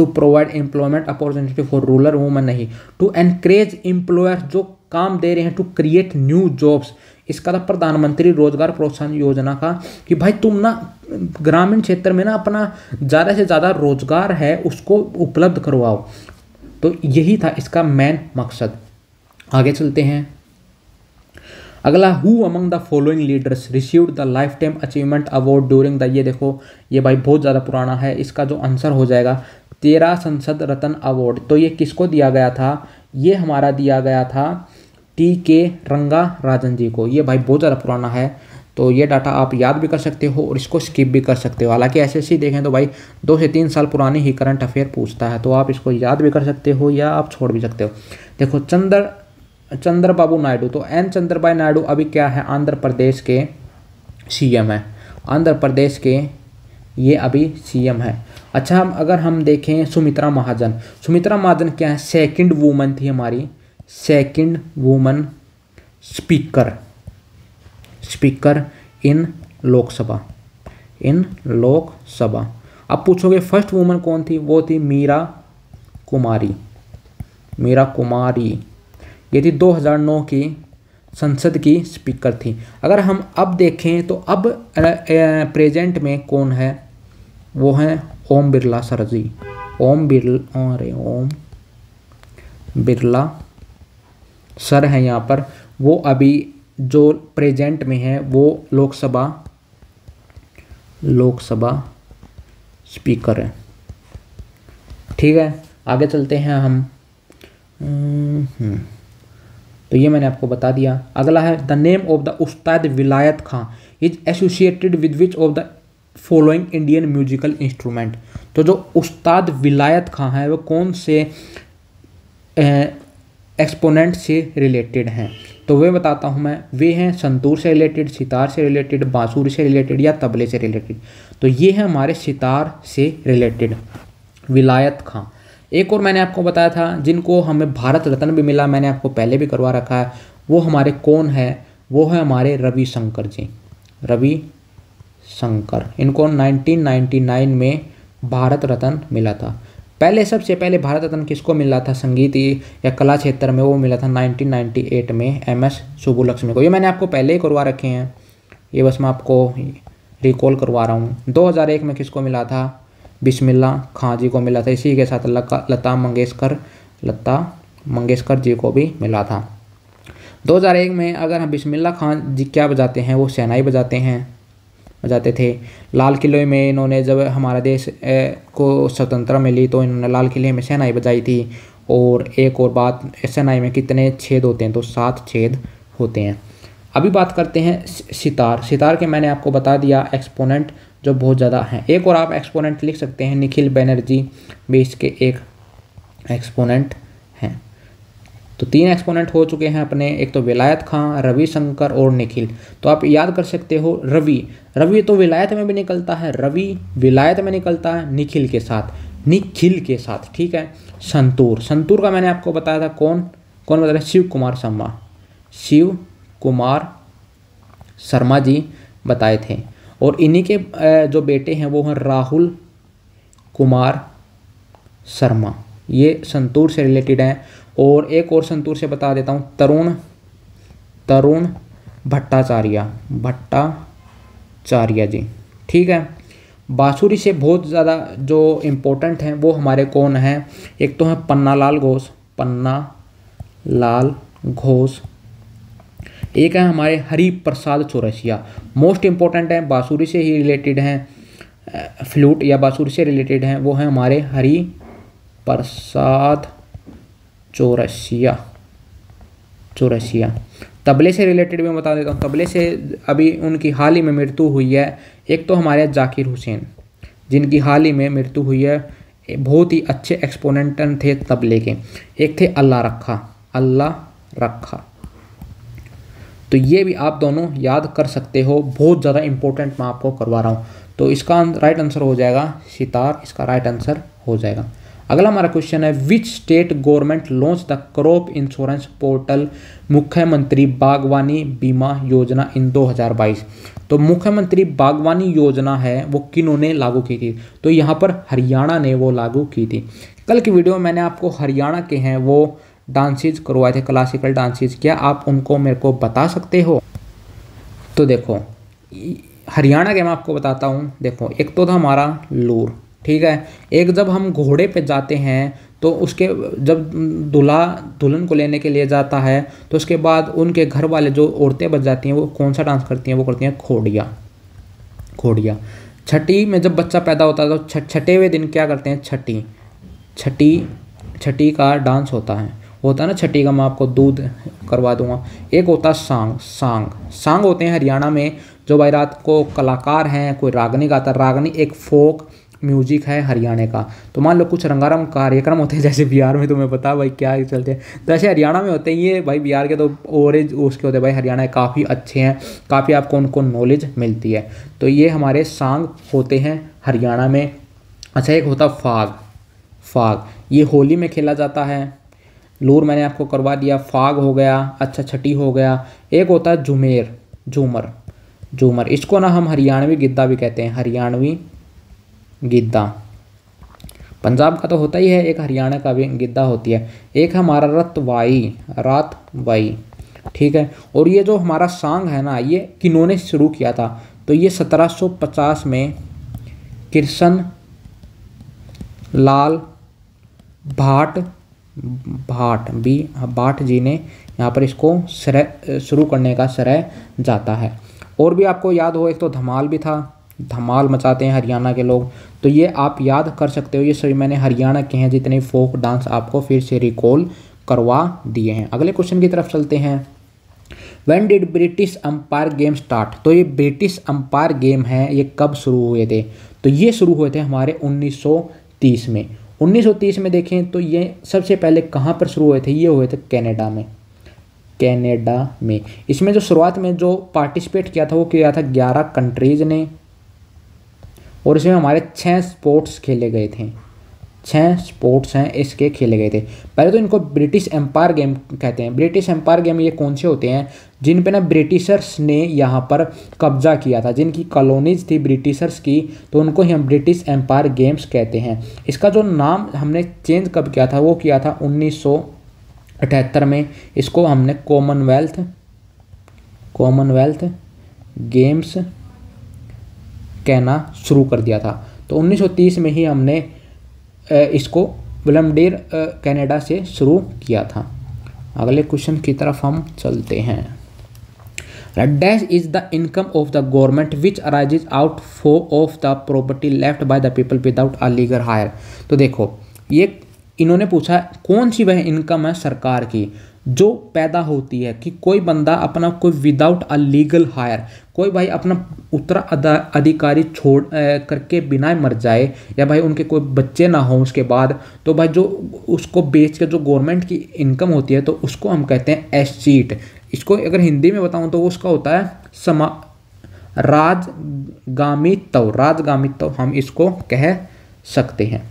provide employment opportunity for rural women नहीं, टू एनकरेज एम्प्लॉयर्स जो काम दे रहे हैं, टू क्रिएट न्यू जॉब्स। इसका था प्रधानमंत्री रोजगार प्रोत्साहन योजना का कि भाई तुम ना ग्रामीण क्षेत्र में ना अपना ज़्यादा से ज़्यादा रोजगार है उसको उपलब्ध करवाओ। तो यही था इसका मेन मकसद। आगे चलते हैं, अगला, who among the following leaders received the life time achievement award during the, ये देखो, ये भाई बहुत ज़्यादा पुराना है, इसका जो आंसर हो जाएगा 13 संसद रत्न अवार्ड। तो ये किसको दिया गया था, ये हमारा दिया गया था TK रंगा राजन जी को। ये भाई बहुत ज़्यादा पुराना है, तो ये डाटा आप याद भी कर सकते हो और इसको स्किप भी कर सकते हो। हालांकि SSC देखें तो भाई 2 से 3 साल पुरानी ही करंट अफेयर पूछता है, तो आप इसको याद भी कर सकते हो या आप छोड़ भी सकते हो। देखो, चंद्रबाबू नायडू, तो N चंद्रबाबू नायडू अभी क्या है, आंध्र प्रदेश के CM है, आंध्र प्रदेश के ये अभी CM है। अच्छा, अगर हम देखें सुमित्रा महाजन क्या है, सेकंड वुमन थी हमारी, second woman speaker in Lok Sabha. अब पूछोगे फर्स्ट वुमन कौन थी, वो थी मीरा कुमारी। ये थी 2009 की संसद की स्पीकर थी। अगर हम अब देखें तो अब प्रेजेंट में कौन है, वो हैं ओम बिरला सर जी। ओम बिरला सर हैं यहाँ पर, वो अभी जो प्रेजेंट में है वो लोकसभा स्पीकर है। ठीक है, आगे चलते हैं हम। तो ये मैंने आपको बता दिया। अगला है, the name of the Ustad Vilayat Khan is associated with which of the following Indian musical instrument. तो जो उस्ताद विलायत खां है वो कौन से एक्सपोनेंट से रिलेटेड हैं, तो वे बताता हूँ मैं। वे हैं संतूर से रिलेटेड, सितार से रिलेटेड, बांसुरी से रिलेटेड या तबले से रिलेटेड। तो ये है हमारे सितार से रिलेटेड विलायत खां। एक और मैंने आपको बताया था जिनको हमें भारत रत्न भी मिला, मैंने आपको पहले भी करवा रखा है, वो हमारे कौन है, वो है हमारे रविशंकर जी, रविशंकर। इनको 1999 में भारत रत्न मिला था। पहले सबसे पहले भारत रत्न किसको मिला था संगीत या कला क्षेत्र में, वो मिला था 1998 में MS सुब्बुलक्ष्मी को। ये मैंने आपको पहले ही करवा रखे हैं, ये बस मैं आपको रिकॉल करवा रहा हूँ। 2001 में किसको मिला था, बिस्मिल्लाह खां जी को मिला था। इसी के साथ लता मंगेशकर जी को भी मिला था। 2001 में अगर हम बिस्मिल्लाह खां जी क्या बजाते हैं, वो शहनाई बजाते थे। लाल किले में इन्होंने जब हमारा देश को स्वतंत्रता मिली तो इन्होंने लाल किले में शहनाई बजाई थी। और एक और बात, शहनाई में कितने छेद होते हैं, तो 7 छेद होते हैं। अभी बात करते हैं सितार के मैंने आपको बता दिया एक्सपोनेंट जो बहुत ज़्यादा हैं। एक और आप एक्सपोनेंट लिख सकते हैं, निखिल बैनर्जी भी इसके एक एक्सपोनेंट हैं। तो 3 एक्सपोनेंट हो चुके हैं अपने, एक तो विलायत खां, रविशंकर और निखिल। तो आप याद कर सकते हो रवि तो विलायत में भी निकलता है, रवि विलायत में निकलता है निखिल के साथ, ठीक है। संतूर का मैंने आपको बताया था कौन बता रहे, शिव कुमार शर्मा जी बताए थे। और इन्हीं के जो बेटे हैं वो हैं राहुल कुमार शर्मा, ये संतूर से रिलेटेड हैं। और एक और संतूर से बता देता हूँ, तरुण भट्टाचार्य जी, ठीक है। बांसुरी से बहुत ज़्यादा जो इम्पोर्टेंट हैं वो हमारे कौन हैं, एक तो हैं पन्नालाल घोष, एक है हमारे हरि प्रसाद चौरसिया, मोस्ट इम्पोर्टेंट है, बांसुरी से ही रिलेटेड हैं, फ्लूट या बांसुरी से रिलेटेड हैं, वो हैं हमारे हरि प्रसाद चौरसिया। तबले से रिलेटेड मैं बता देता हूँ, तबले से अभी उनकी हाल ही में मृत्यु हुई है। एक तो हमारे जाकिर हुसैन जिनकी हाल ही में मृत्यु हुई है, बहुत ही अच्छे एक्सपोनेंट थे तबले के। एक थे अल्लाह रखा। तो ये भी आप दोनों याद कर सकते हो, बहुत ज़्यादा इंपॉर्टेंट मैं आपको करवा रहा हूँ। तो इसका राइट आंसर हो जाएगा सितार, इसका राइट आंसर हो जाएगा। अगला हमारा क्वेश्चन है, which state government launch the crop insurance portal मुख्यमंत्री बागवानी बीमा योजना इन 2022। तो मुख्यमंत्री बागवानी योजना है वो किन्होंने लागू की थी, तो यहाँ पर हरियाणा ने वो लागू की थी। कल की वीडियो में मैंने आपको हरियाणा के हैं वो डांसेज करवाए थे, क्लासिकल डांसेज, क्या आप उनको मेरे को बता सकते हो? तो देखो हरियाणा के मैं आपको बताता हूँ। देखो एक तो था हमारा लूर, ठीक है। एक जब हम घोड़े पे जाते हैं तो उसके जब दूल्हा दुल्हन को लेने के लिए जाता है तो उसके बाद उनके घर वाले जो औरतें बच जाती हैं वो कौन सा डांस करती हैं, वो करती हैं खोड़िया। छठी में जब बच्चा पैदा होता है तो छठेवें दिन क्या करते हैं, छठी का डांस होता है ना छठी का, मैं आपको दूध करवा दूंगा। एक होता है सांग होते हैं हरियाणा में, जो भाई रात को कलाकार हैं, कोई रागनी गाता है। रागनी एक फोक म्यूजिक है हरियाणा का। तो मान लो कुछ रंगारंग कार्यक्रम होते हैं जैसे बिहार में, तुम्हें पता भाई क्या चलते हैं, तो ऐसे हरियाणा में होते हैं ये भाई। बिहार के तो और उसके होते हैं भाई, हरियाणा के काफ़ी अच्छे हैं, काफ़ी आपको उनको नॉलेज मिलती है। तो ये हमारे सांग होते हैं हरियाणा में। अच्छा एक होता फाग, ये होली में खेला जाता है। लूर मैंने आपको करवा दिया, फाग हो गया। अच्छा छठी हो गया। एक होता है झूमर, इसको ना हम हरियाणवी गिद्दा भी कहते हैं, हरियाणवी गिद्दा। पंजाब का तो होता ही है, एक हरियाणा का भी गिद्दा होती है। एक हमारा रात वाई, ठीक है। और ये जो हमारा सांग है ना, ये किन्होंने शुरू किया था, तो ये 1750 में कृष्ण लाल भाट जी ने यहाँ पर इसको शुरू करने का श्रेय जाता है। और भी आपको याद हो, एक तो धमाल भी था, धमाल मचाते हैं हरियाणा के लोग, तो ये आप याद कर सकते हो। ये सभी मैंने हरियाणा के हैं जितने फोक डांस आपको फिर से रिकॉल करवा दिए हैं। अगले क्वेश्चन की तरफ चलते हैं। When did British umpire game start? तो ये ब्रिटिश अंपायर गेम है, ये कब शुरू हुए थे? तो ये शुरू हुए थे हमारे 1930 में। 1930 में देखें तो ये सबसे पहले कहाँ पर शुरू हुए थे, ये हुए थे कनाडा में, कनाडा में। इसमें जो शुरुआत में जो पार्टिसिपेट किया था वो किया था 11 कंट्रीज ने, और इसमें हमारे 6 स्पोर्ट्स खेले गए थे, 6 स्पोर्ट्स हैं इसके खेले गए थे। पहले तो इनको ब्रिटिश एम्पायर गेम कहते हैं। ब्रिटिश एम्पायर गेम ये कौन से होते हैं, जिन पे ना ब्रिटिशर्स ने यहाँ पर कब्जा किया था, जिनकी कॉलोनीज थी ब्रिटिशर्स की, तो उनको ही हम ब्रिटिश एम्पायर गेम्स कहते हैं। इसका जो नाम हमने चेंज कब किया था, वो किया था 1978 में। इसको हमने कॉमनवेल्थ गेम्स कहना शुरू कर दिया था। तो 1930 में ही हमने इसको विलमडेर कनाडा से शुरू किया था। अगले क्वेश्चन की तरफ हम चलते हैं। Dash is the income of the government which arises out of the property left by the people without a legal higher. तो देखो ये इन्होंने पूछा कौन सी वह इनकम है सरकार की जो पैदा होती है कि कोई बंदा अपना कोई विदाउट अ लीगल हायर, कोई भाई अपना उत्तराधिकारी छोड़ करके बिना मर जाए, या भाई उनके कोई बच्चे ना हो उसके बाद, तो भाई जो उसको बेच के जो गवर्नमेंट की इनकम होती है तो उसको हम कहते हैं एस्टीट। इसको अगर हिंदी में बताऊं तो उसका होता है राजगामित्व हम इसको कह सकते हैं।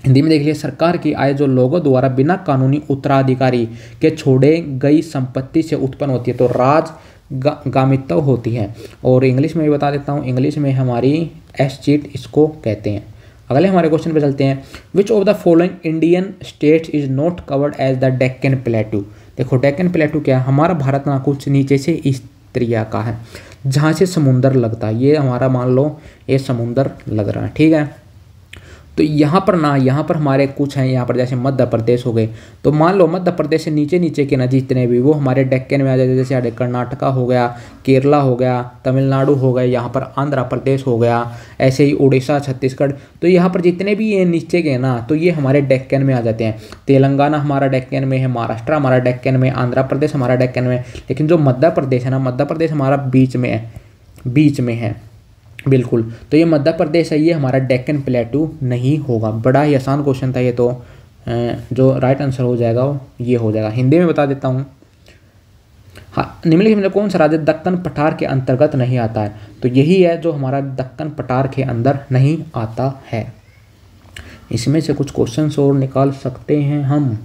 हिंदी में देख लिया, सरकार की आय जो लोगों द्वारा बिना कानूनी उत्तराधिकारी के छोड़े गई संपत्ति से उत्पन्न होती है तो राजगामित्व होती है। और इंग्लिश में भी बता देता हूँ, इंग्लिश में हमारी एस्टीट इसको कहते हैं। अगले हमारे क्वेश्चन पे चलते हैं। Which of the following Indian states is not covered as the Deccan plateau. देखो डेक्कन प्लेटू क्या है, हमारा भारत ना कुछ नीचे से इस तरीका का है जहाँ से समुंदर लगता है। ये हमारा मान लो ये समुंदर लग रहा है, ठीक है। तो यहाँ पर हमारे कुछ हैं, यहाँ पर जैसे मध्य प्रदेश हो गए, तो मान लो मध्य प्रदेश से नीचे नीचे के ना जितने भी वो हमारे डेक्कन में आ जाते, जैसे कर्नाटका हो गया, केरला हो गया, तमिलनाडु हो गए, यहाँ पर आंध्र प्रदेश हो गया, ऐसे ही उड़ीसा, छत्तीसगढ़। तो यहाँ पर जितने भी ये नीचे गए ना तो ये हमारे डेक्कन में आ जाते हैं। तेलंगाना हमारा डेक्कन में है, महाराष्ट्र हमारा डेक्कन में, आंध्र प्रदेश हमारा डेक्कन में। लेकिन जो मध्य प्रदेश है ना, मध्य प्रदेश हमारा बीच में है बिल्कुल। तो ये मध्य प्रदेश है, ये हमारा डेक्कन प्लेटू नहीं होगा। बड़ा ही आसान क्वेश्चन था ये, तो जो राइट आंसर हो जाएगा वो ये हो जाएगा। हिंदी में बता देता हूँ। हाँ, निम्नलिखित में कौन सा राज्य दक्कन पठार के अंतर्गत नहीं आता है, तो यही है जो हमारा दक्कन पठार के अंदर नहीं आता है। इसमें से कुछ क्वेश्चन और निकाल सकते हैं हम।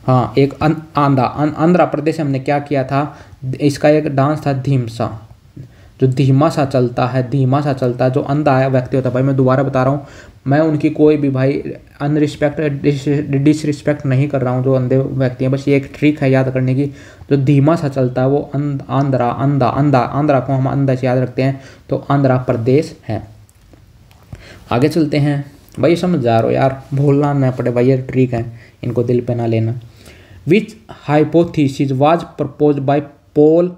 हाँ, एक आंध्र प्रदेश हमने क्या किया था, इसका एक डांस था धीमसा, जो धीमा सा चलता है, जो अंधा है व्यक्ति होता है। भाई मैं दोबारा बता रहा हूँ, मैं उनकी कोई भी भाई डिसरिस्पेक्ट नहीं कर रहा हूँ जो अंधे व्यक्ति हैं, बस ये एक ट्रिक है याद करने की। जो धीमा सा चलता है वो आंध्रा को हम अंधा से याद रखते हैं, तो आंध्र प्रदेश है। आगे चलते हैं। भाई समझ जा रहे हो यार, भूलना ना पड़े भाई, ये ट्रिक है, इनको दिल पे ना लेना। Which hypothesis was proposed by Paul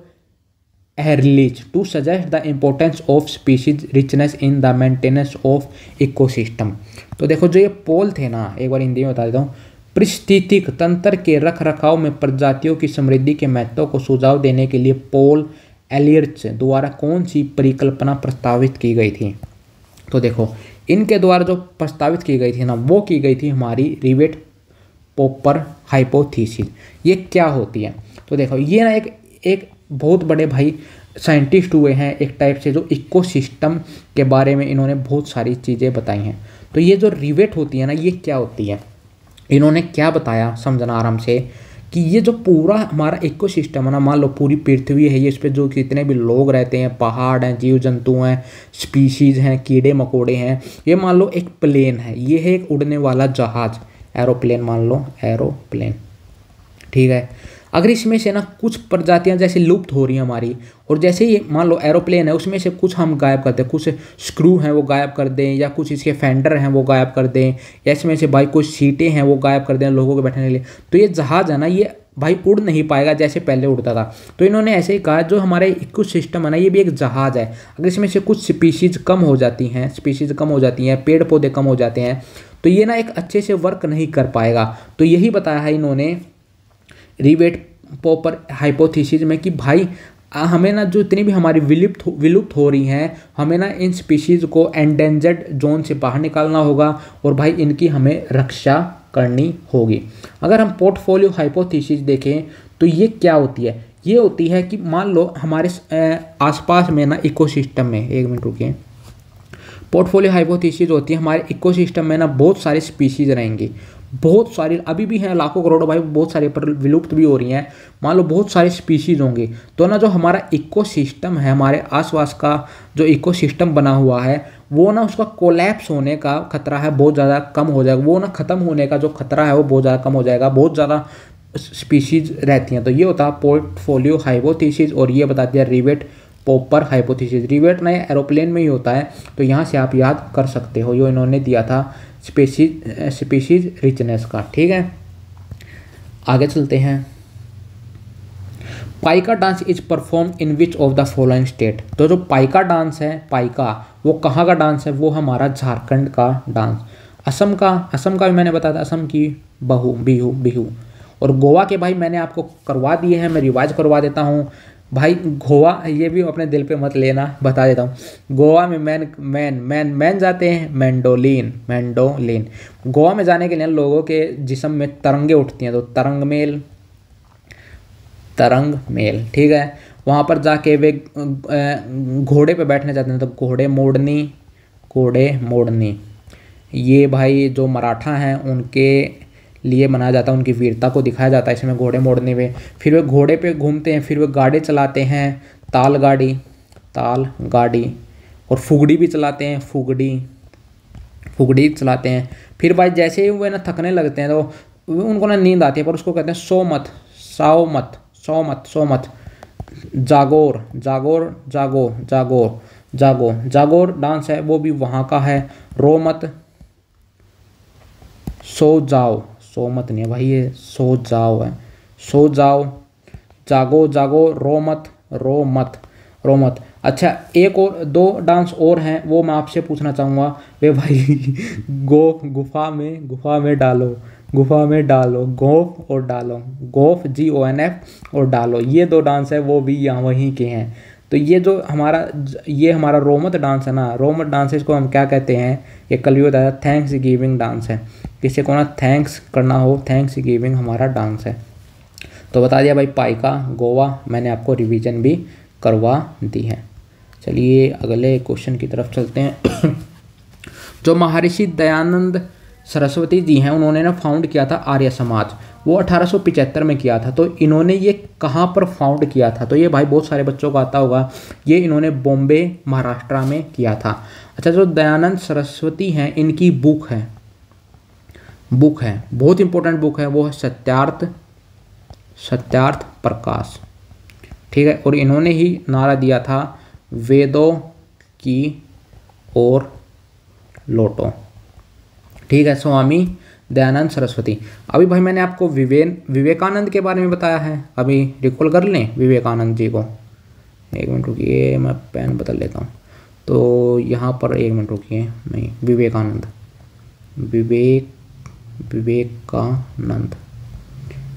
Ehrlich to suggest the importance of species richness in the maintenance of ecosystem. तो देखो जो ये पॉल थे ना, एक बार हिंदी में बता देता हूँ। पारिस्थितिक तंत्र के रख रखाव में प्रजातियों की समृद्धि के महत्व को सुझाव देने के लिए पॉल एहरलिच द्वारा कौन सी परिकल्पना प्रस्तावित की गई थी। तो देखो इनके द्वारा जो प्रस्तावित की गई थी ना, वो की गई थी हमारी रिवेट पॉपर हाइपोथेसिस। ये क्या होती है, तो देखो ये ना एक बहुत बड़े भाई साइंटिस्ट हुए हैं एक टाइप से, जो इकोसिस्टम के बारे में इन्होंने बहुत सारी चीज़ें बताई हैं। तो ये जो रिवेट होती है ना, ये क्या होती है, इन्होंने क्या बताया समझना आराम से, कि ये जो पूरा हमारा इकोसिस्टम है ना, मान लो पूरी पृथ्वी है, ये इस पर जो जितने भी लोग रहते हैं, पहाड़ हैं, जीव जंतु हैं, स्पीशीज़ हैं, कीड़े मकोड़े हैं, ये मान लो एक प्लेन है, ये है एक उड़ने वाला जहाज, एरोप्लेन, मान लो एरोप्लेन, ठीक है। अगर इसमें से ना कुछ प्रजातियां जैसे लुप्त हो रही हैं हमारी, और जैसे ये मान लो एरोप्लेन है, उसमें से कुछ हम गायब कर दें, कुछ स्क्रू हैं वो गायब कर दें, या कुछ इसके फेंडर हैं वो गायब कर दें, या इसमें से भाई कुछ सीटें हैं वो गायब कर दें लोगों के बैठने के लिए, तो ये जहाज़ है ना, ये भाई उड़ नहीं पाएगा जैसे पहले उड़ता था। तो इन्होंने ऐसे ही कहा, जो हमारे इकोसिस्टम है ना, ये भी एक जहाज़ है। अगर इसमें से कुछ स्पीशीज़ कम हो जाती हैं, पेड़ पौधे कम हो जाते हैं, तो ये ना एक अच्छे से वर्क नहीं कर पाएगा। तो यही बताया है इन्होंने रिवेट पॉपर हाइपोथेसिस में, कि भाई हमें ना जो इतनी भी हमारी विलुप्त हो रही हैं, हमें ना इन स्पीशीज़ को एंडेंजर्ड जोन से बाहर निकालना होगा और भाई इनकी हमें रक्षा करनी होगी। अगर हम पोर्टफोलियो हाइपोथेसिस देखें तो ये क्या होती है, ये होती है कि मान लो हमारे आसपास में ना इकोसिस्टम में, एक मिनट रुकिए, पोर्टफोलियो हाइपोथेसिस होती है हमारे इकोसिस्टम में ना बहुत सारी स्पीशीज़ रहेंगी, बहुत सारी अभी भी हैं, लाखों करोड़ों भाई, बहुत सारी पर विलुप्त भी हो रही हैं। मान लो बहुत सारी स्पीशीज़ होंगी तो ना जो हमारा इकोसिस्टम है, हमारे आसपास का जो इकोसिस्टम बना हुआ है वो ना उसका कोलैप्स होने का खतरा है, बहुत ज़्यादा कम हो जाएगा, वो ना ख़त्म होने का जो खतरा है वो बहुत ज़्यादा कम हो जाएगा, बहुत ज़्यादा स्पीशीज़ रहती हैं। तो ये होता है पोर्टफोलियो हाइपोथेसिस और ये बताती है रिवेट पॉपर हाइपोथेसिस। रिवेट ना एरोप्लेन में ही होता है, तो यहाँ से आप याद कर सकते हो, जो इन्होंने दिया था स्पीशीज रिचनेस का। ठीक है, आगे चलते हैं। Paika dance is perform in which of the following state. तो जो पाइका डांस है, पाइका वो कहाँ का डांस है, वो हमारा झारखंड का डांस। असम का भी मैंने बताया था, असम की बिहू। और गोवा के भाई मैंने आपको करवा दिए हैं, मैं रिवाइज करवा देता हूँ भाई। गोवा, ये भी अपने दिल पे मत लेना, बता देता हूँ। गोवा में मैन जाते हैं, मैंडोलिन। गोवा में जाने के लिए लोगों के जिस्म में तरंगे उठती हैं, तो तरंग मेल। ठीक है, वहाँ पर जाके वे घोड़े पे बैठने जाते हैं, तो घोड़े मोड़नी। ये भाई जो मराठा हैं उनके लिए मनाया जाता है, उनकी वीरता को दिखाया जाता है इसमें घोड़े मोड़ने में। फिर वे घोड़े पे घूमते हैं, फिर वे गाड़ी चलाते हैं, ताल गाड़ी, और फुगड़ी भी चलाते हैं, फुगड़ी चलाते हैं। फिर भाई जैसे ही वे ना थकने लगते हैं तो उनको ना नींद आती है, पर उसको कहते हैं सो मत। जागोर डांस है, वो भी वहाँ का है। रो मत, सो मत नहीं है भाई, ये सो जाओ। जागो, रो मत। अच्छा, एक और 2 डांस और हैं, वो मैं आपसे पूछना चाहूँगा। वे भाई गुफा में डालो, गोफ और डालो, गोफ GONF और डालो, ये 2 डांस है, वो भी यहाँ वहीं के हैं। तो ये जो हमारा रोमत डांस है ना, रोमत डांस इसको हम क्या कहते हैं, ये कल भी बताया, थैंक्स गिविंग डांस है। किसी को ना थैंक्स करना हो, थैंक्स गिविंग हमारा डांस है। तो बता दिया भाई पाइका, गोवा, मैंने आपको रिवीजन भी करवा दी है। चलिए अगले क्वेश्चन की तरफ चलते हैं। जो महर्षि दयानंद सरस्वती जी हैं, उन्होंने ना फाउंड किया था आर्य समाज, वो 1875 में किया था। तो इन्होंने ये कहाँ पर फाउंड किया था, तो ये भाई बहुत सारे बच्चों को आता होगा, ये इन्होंने बॉम्बे महाराष्ट्र में किया था। अच्छा, जो दयानंद सरस्वती हैं, इनकी बुक है, बहुत इंपॉर्टेंट बुक है, वो है सत्यार्थ प्रकाश। ठीक है, और इन्होंने ही नारा दिया था वेदों की ओर लौटो। ठीक है, स्वामी दयानंद सरस्वती। अभी भाई मैंने आपको विवेकानंद के बारे में बताया है, अभी रिकॉल कर लें विवेकानंद जी को। एक मिनट रुकिए, मैं पेन बदल लेता हूँ। तो यहाँ पर एक मिनट रुकिए, नहीं,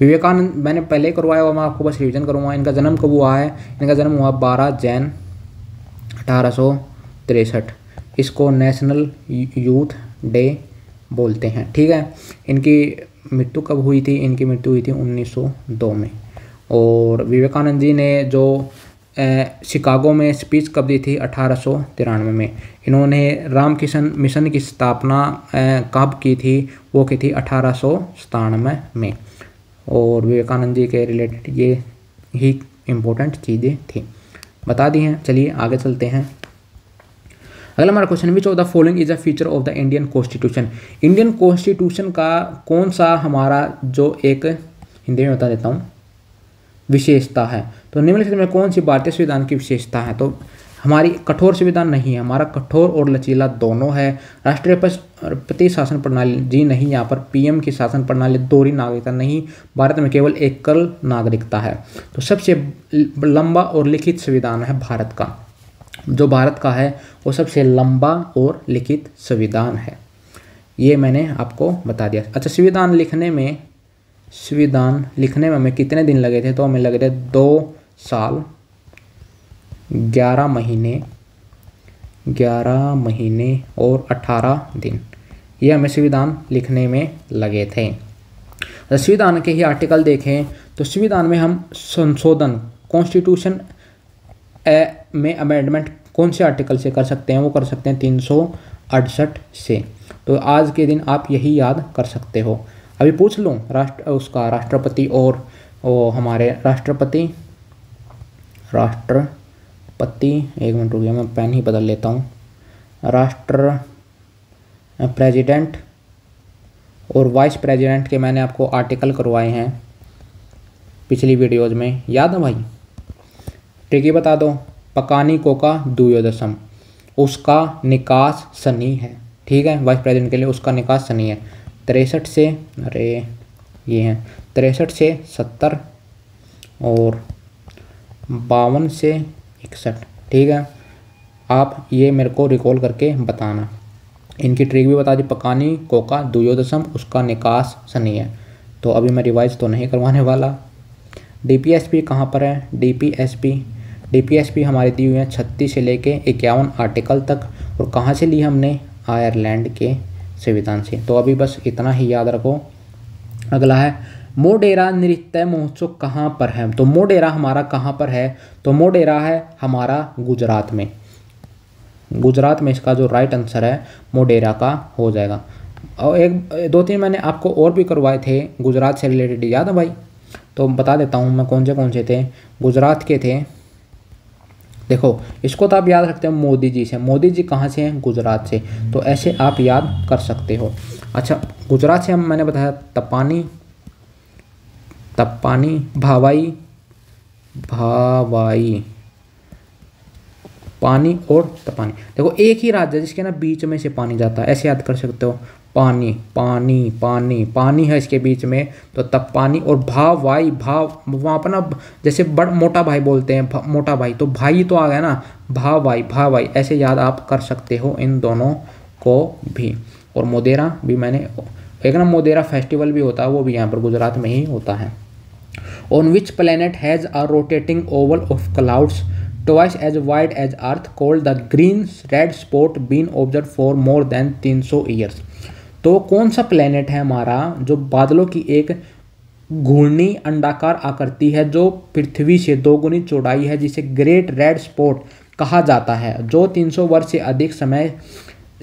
विवेकानंद मैंने पहले करवाया हुआ, मैं आपको बस रिवीजन करूँगा। इनका जन्म कब हुआ है, इनका जन्म हुआ 12 जैन 1863। इसको नेशनल यूथ डे बोलते हैं। ठीक है, इनकी मृत्यु कब हुई थी, इनकी मृत्यु हुई थी 1902 में। और विवेकानंद जी ने जो शिकागो में स्पीच कब दी थी, 1893 में। इन्होंने रामकृष्ण मिशन की स्थापना कब की थी, वो की थी 1897 में। और विवेकानंद जी के रिलेटेड ये ही इम्पोर्टेंट चीज़ें थी, बता दी हैं। चलिए आगे चलते हैं। अगला हमारा question, which of the following is a feature of the Indian constitution. Indian constitution का कौन सा हमारा जो एक, हिंदी में बता देता हूँ, विशेषता है। तो निम्नलिखित में कौन सी भारतीय संविधान की विशेषता है, तो हमारी कठोर संविधान नहीं है, हमारा कठोर और लचीला दोनों है। राष्ट्रपति शासन प्रणाली जी नहीं, यहाँ पर PM की शासन प्रणाली, दोहरी नागरिकता नहीं, भारत में केवल एकल नागरिकता है। तो सबसे लंबा और लिखित संविधान है भारत का, जो भारत का है वो सबसे लंबा और लिखित संविधान है, ये मैंने आपको बता दिया। अच्छा, संविधान लिखने में हमें कितने दिन लगे थे, तो हमें लगे थे 2 साल 11 महीने और 18 दिन, ये हमें संविधान लिखने में लगे थे। संविधान के ही आर्टिकल देखें तो संविधान में हम संशोधन कॉन्स्टिट्यूशन में अमेंडमेंट कौन से आर्टिकल से कर सकते हैं, वो कर सकते हैं 368 से। तो आज के दिन आप यही याद कर सकते हो। अभी पूछ लूँ राष्ट्रपति और हमारे राष्ट्रपति, एक मिनट रुकिए, मैं पेन ही बदल लेता हूँ। प्रेसिडेंट और वाइस प्रेसिडेंट के मैंने आपको आर्टिकल करवाए हैं पिछली वीडियोज में, याद है भाई? ठीक है, बता दो। पकानी कोका द्वयोदशम, उसका निकास शनि है। ठीक है, वाइस प्रेसिडेंट के लिए उसका निकास शनि है। 63 से 70 और 52 से 61। ठीक है, आप ये मेरे को रिकॉल करके बताना। इनकी ट्रिक भी बता दी। पकानी कोका द्वयोदशम, उसका निकास शनि है। तो अभी मैं रिवाइज तो नहीं करवाने वाला। डीपीएसपी कहाँ पर है? डीपीएसपी हमारी दी हुई है 36 से लेके 51 आर्टिकल तक। और कहाँ से ली हमने? आयरलैंड के संविधान से। तो अभी बस इतना ही याद रखो। अगला है मोढेरा नृत्य महोत्सव कहाँ पर है? तो मोढेरा हमारा कहाँ पर है? तो मोढेरा है हमारा गुजरात में। गुजरात में इसका जो राइट आंसर है मोढेरा का हो जाएगा। और 2-3 मैंने आपको और भी करवाए थे गुजरात से रिलेटेड, याद है भाई? तो बता देता हूँ मैं कौन से थे। गुजरात के थे, देखो इसको तो आप याद रखते हो मोदी जी से। मोदी जी कहाँ से हैं? गुजरात से। तो ऐसे आप याद कर सकते हो। अच्छा, गुजरात से हम मैंने बताया तपानी, भावाई, पानी और तपानी। देखो एक ही राज्य जिसके ना बीच में से पानी जाता है, ऐसे याद कर सकते हो। पानी है इसके बीच में, तो तपानी। और भावाई, वहाँ पर ना जैसे मोटा भाई बोलते हैं, मोटा भाई, तो भाई तो आ गया ना, भावाई, ऐसे याद आप कर सकते हो इन दोनों को भी। और मोढेरा भी मैंने एक ना मोढेरा फेस्टिवल भी होता है, वो भी यहाँ पर गुजरात में ही होता है। On which planet has a rotating oval of clouds twice as wide as Earth called the green red spot been observed for more than 300 years? तो कौन सा प्लेनेट है हमारा जो बादलों की एक घूर्णी अंडाकार आकृति है, जो पृथ्वी से 2 गुनी चौड़ाई है, जिसे ग्रेट रेड स्पॉट कहा जाता है, जो 300 वर्ष से अधिक समय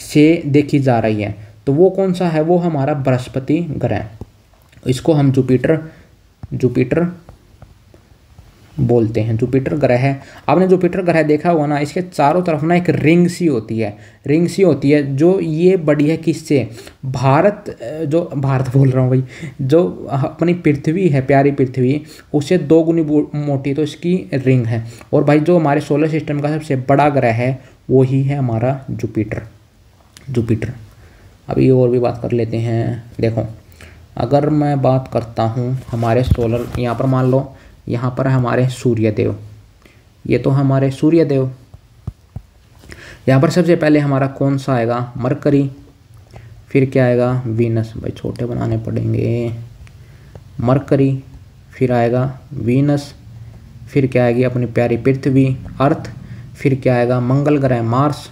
से देखी जा रही है? तो वो कौन सा है? वो हमारा बृहस्पति ग्रह। इसको हम जुपिटर बोलते हैं। जुपिटर ग्रह है। आपने जुपिटर ग्रह देखा हुआ ना, इसके चारों तरफ ना एक रिंग सी होती है जो ये बड़ी है किससे? भारत बोल रहा हूँ भाई, जो अपनी पृथ्वी है, प्यारी पृथ्वी, उससे 2 गुनी मोटी, तो इसकी रिंग है। और भाई जो हमारे सोलर सिस्टम का सबसे बड़ा ग्रह है वो ही है हमारा जुपिटर। अभी और भी बात कर लेते हैं। देखो अगर मैं बात करता हूँ हमारे सोलर, यहाँ पर मान लो यहाँ पर हमारे सूर्यदेव, ये तो हमारे सूर्यदेव। यहाँ पर सबसे पहले हमारा कौन सा आएगा? मरकरी। फिर क्या आएगा? वीनस। भाई छोटे बनाने पड़ेंगे। मरकरी, फिर आएगा वीनस, फिर क्या आएगी? अपनी प्यारी पृथ्वी, अर्थ। फिर क्या आएगा? मंगल ग्रह, मार्स।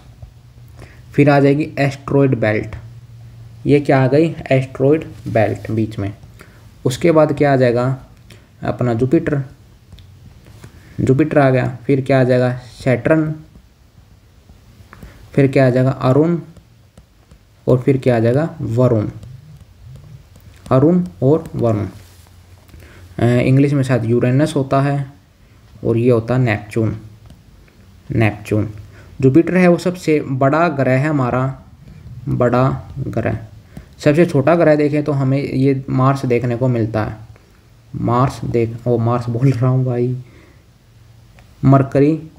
फिर आ जाएगी एस्ट्रॉयड बेल्ट। ये क्या आ गई? एस्ट्रॉयड बेल्ट बीच में। उसके बाद क्या आ जाएगा? अपना जुपिटर आ गया। फिर क्या आ जाएगा? सैटर्न। फिर क्या आ जाएगा? अरुण। और फिर क्या आ जाएगा? अरुण और वरुण। इंग्लिश में शायद यूरेनस होता है, और ये होता है नेपच्यून। जुपिटर है वो सबसे बड़ा ग्रह है हमारा, बड़ा ग्रह। सबसे छोटा ग्रह देखें तो हमें ये मार्स देखने को मिलता है। मार्स बोल रहा हूँ भाई, मरकरी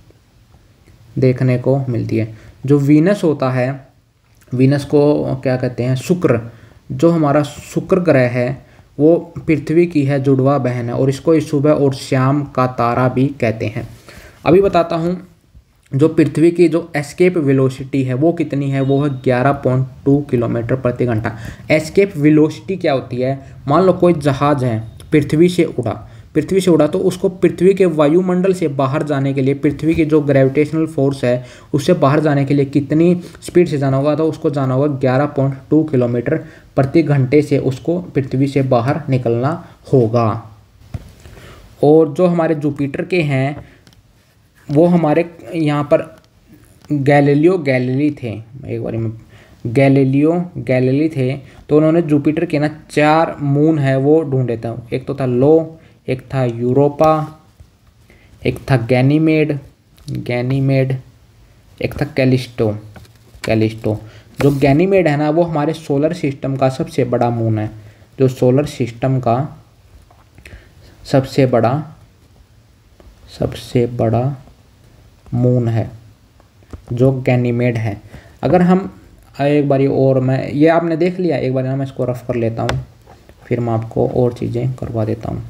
देखने को मिलती है। जो वीनस होता है, वीनस को क्या कहते हैं? शुक्र। जो हमारा शुक्र ग्रह है वो पृथ्वी की है जुड़वा बहन है, और इसको सुबह और शाम का तारा भी कहते हैं। अभी बताता हूँ जो पृथ्वी की जो एस्केप वेलोसिटी है वो कितनी है? वो है 11.2 किलोमीटर प्रति घंटा। एस्केप वेलोसिटी क्या होती है? मान लो कोई जहाज है, पृथ्वी से उड़ा, पृथ्वी से उड़ा तो उसको पृथ्वी के वायुमंडल से बाहर जाने के लिए, पृथ्वी की जो ग्रेविटेशनल फोर्स है उससे बाहर जाने के लिए कितनी स्पीड से जाना होगा, तो उसको जाना होगा 11.2 किलोमीटर प्रति घंटे से उसको पृथ्वी से बाहर निकलना होगा। और जो हमारे जुपिटर के हैं वो हमारे यहाँ पर गैलीलियो गैलीली थे, एक बार में गैलीलियो गैलीली थे, तो उन्होंने जुपिटर के ना 4 मून है वो ढूंढे थे। एक तो था लो, एक था यूरोपा, एक था गैनीमेड, एक था कैलिस्टो। जो गैनीमेड है ना वो हमारे सोलर सिस्टम का सबसे बड़ा मून है, जो सोलर सिस्टम का सबसे बड़ा मून है जो गैनीमेड है। अगर हम एक बारी और, मैं ये आपने देख लिया, एक बार ना मैं इसको रफ कर लेता हूँ, फिर मैं आपको और चीज़ें करवा देता हूँ।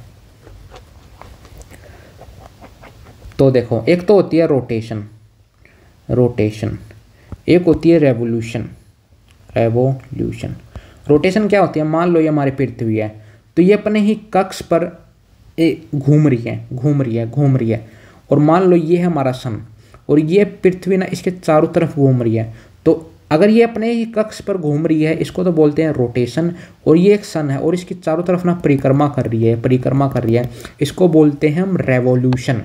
तो देखो, एक तो होती है रोटेशन, एक होती है रेवोल्यूशन। रोटेशन क्या होती है, मान लो ये हमारी पृथ्वी है, तो ये अपने ही कक्ष पर घूम रही है, और मान लो ये है हमारा सन, और ये पृथ्वी ना इसके चारों तरफ घूम रही है। तो अगर ये अपने ही कक्ष पर घूम रही है, इसको तो बोलते हैं रोटेशन, और ये एक सन है और इसकी चारों तरफ ना परिक्रमा कर रही है, इसको बोलते हैं हम रेवोल्यूशन।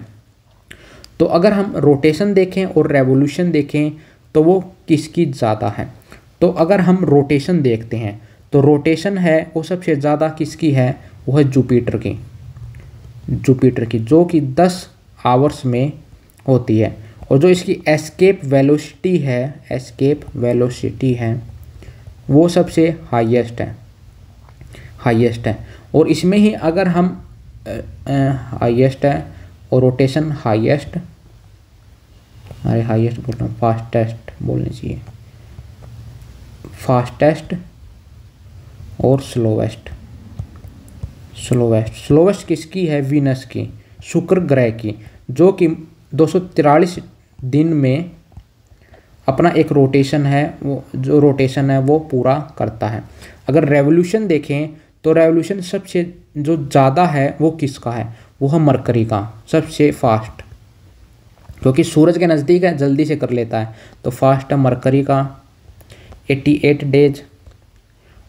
तो अगर हम रोटेशन देखें और रेवोल्यूशन देखें तो वो किसकी ज़्यादा है, तो अगर हम रोटेशन देखते हैं तो रोटेशन है वो सबसे ज़्यादा किसकी है, वो है जुपिटर की, जो कि 10 आवर्स में होती है। और जो इसकी एस्केप वेलोसिटी है वो सबसे हाईएस्ट है। और इसमें ही अगर हम हाईएस्ट है और रोटेशन हाईएस्ट बोल रहा हूँ, फास्टेस्ट बोलनी चाहिए, फास्टेस्ट और स्लोवेस्ट किसकी है, वीनस की, शुक्र ग्रह की, जो कि 243 दिन में अपना एक रोटेशन है, वो पूरा करता है। अगर रेवोल्यूशन देखें तो रेवोल्यूशन सबसे जो ज़्यादा है वो किसका है, वो है मरकरी का, सबसे फास्ट, क्योंकि सूरज के नज़दीक है जल्दी से कर लेता है, तो फास्ट है मरकरी का 88 डेज।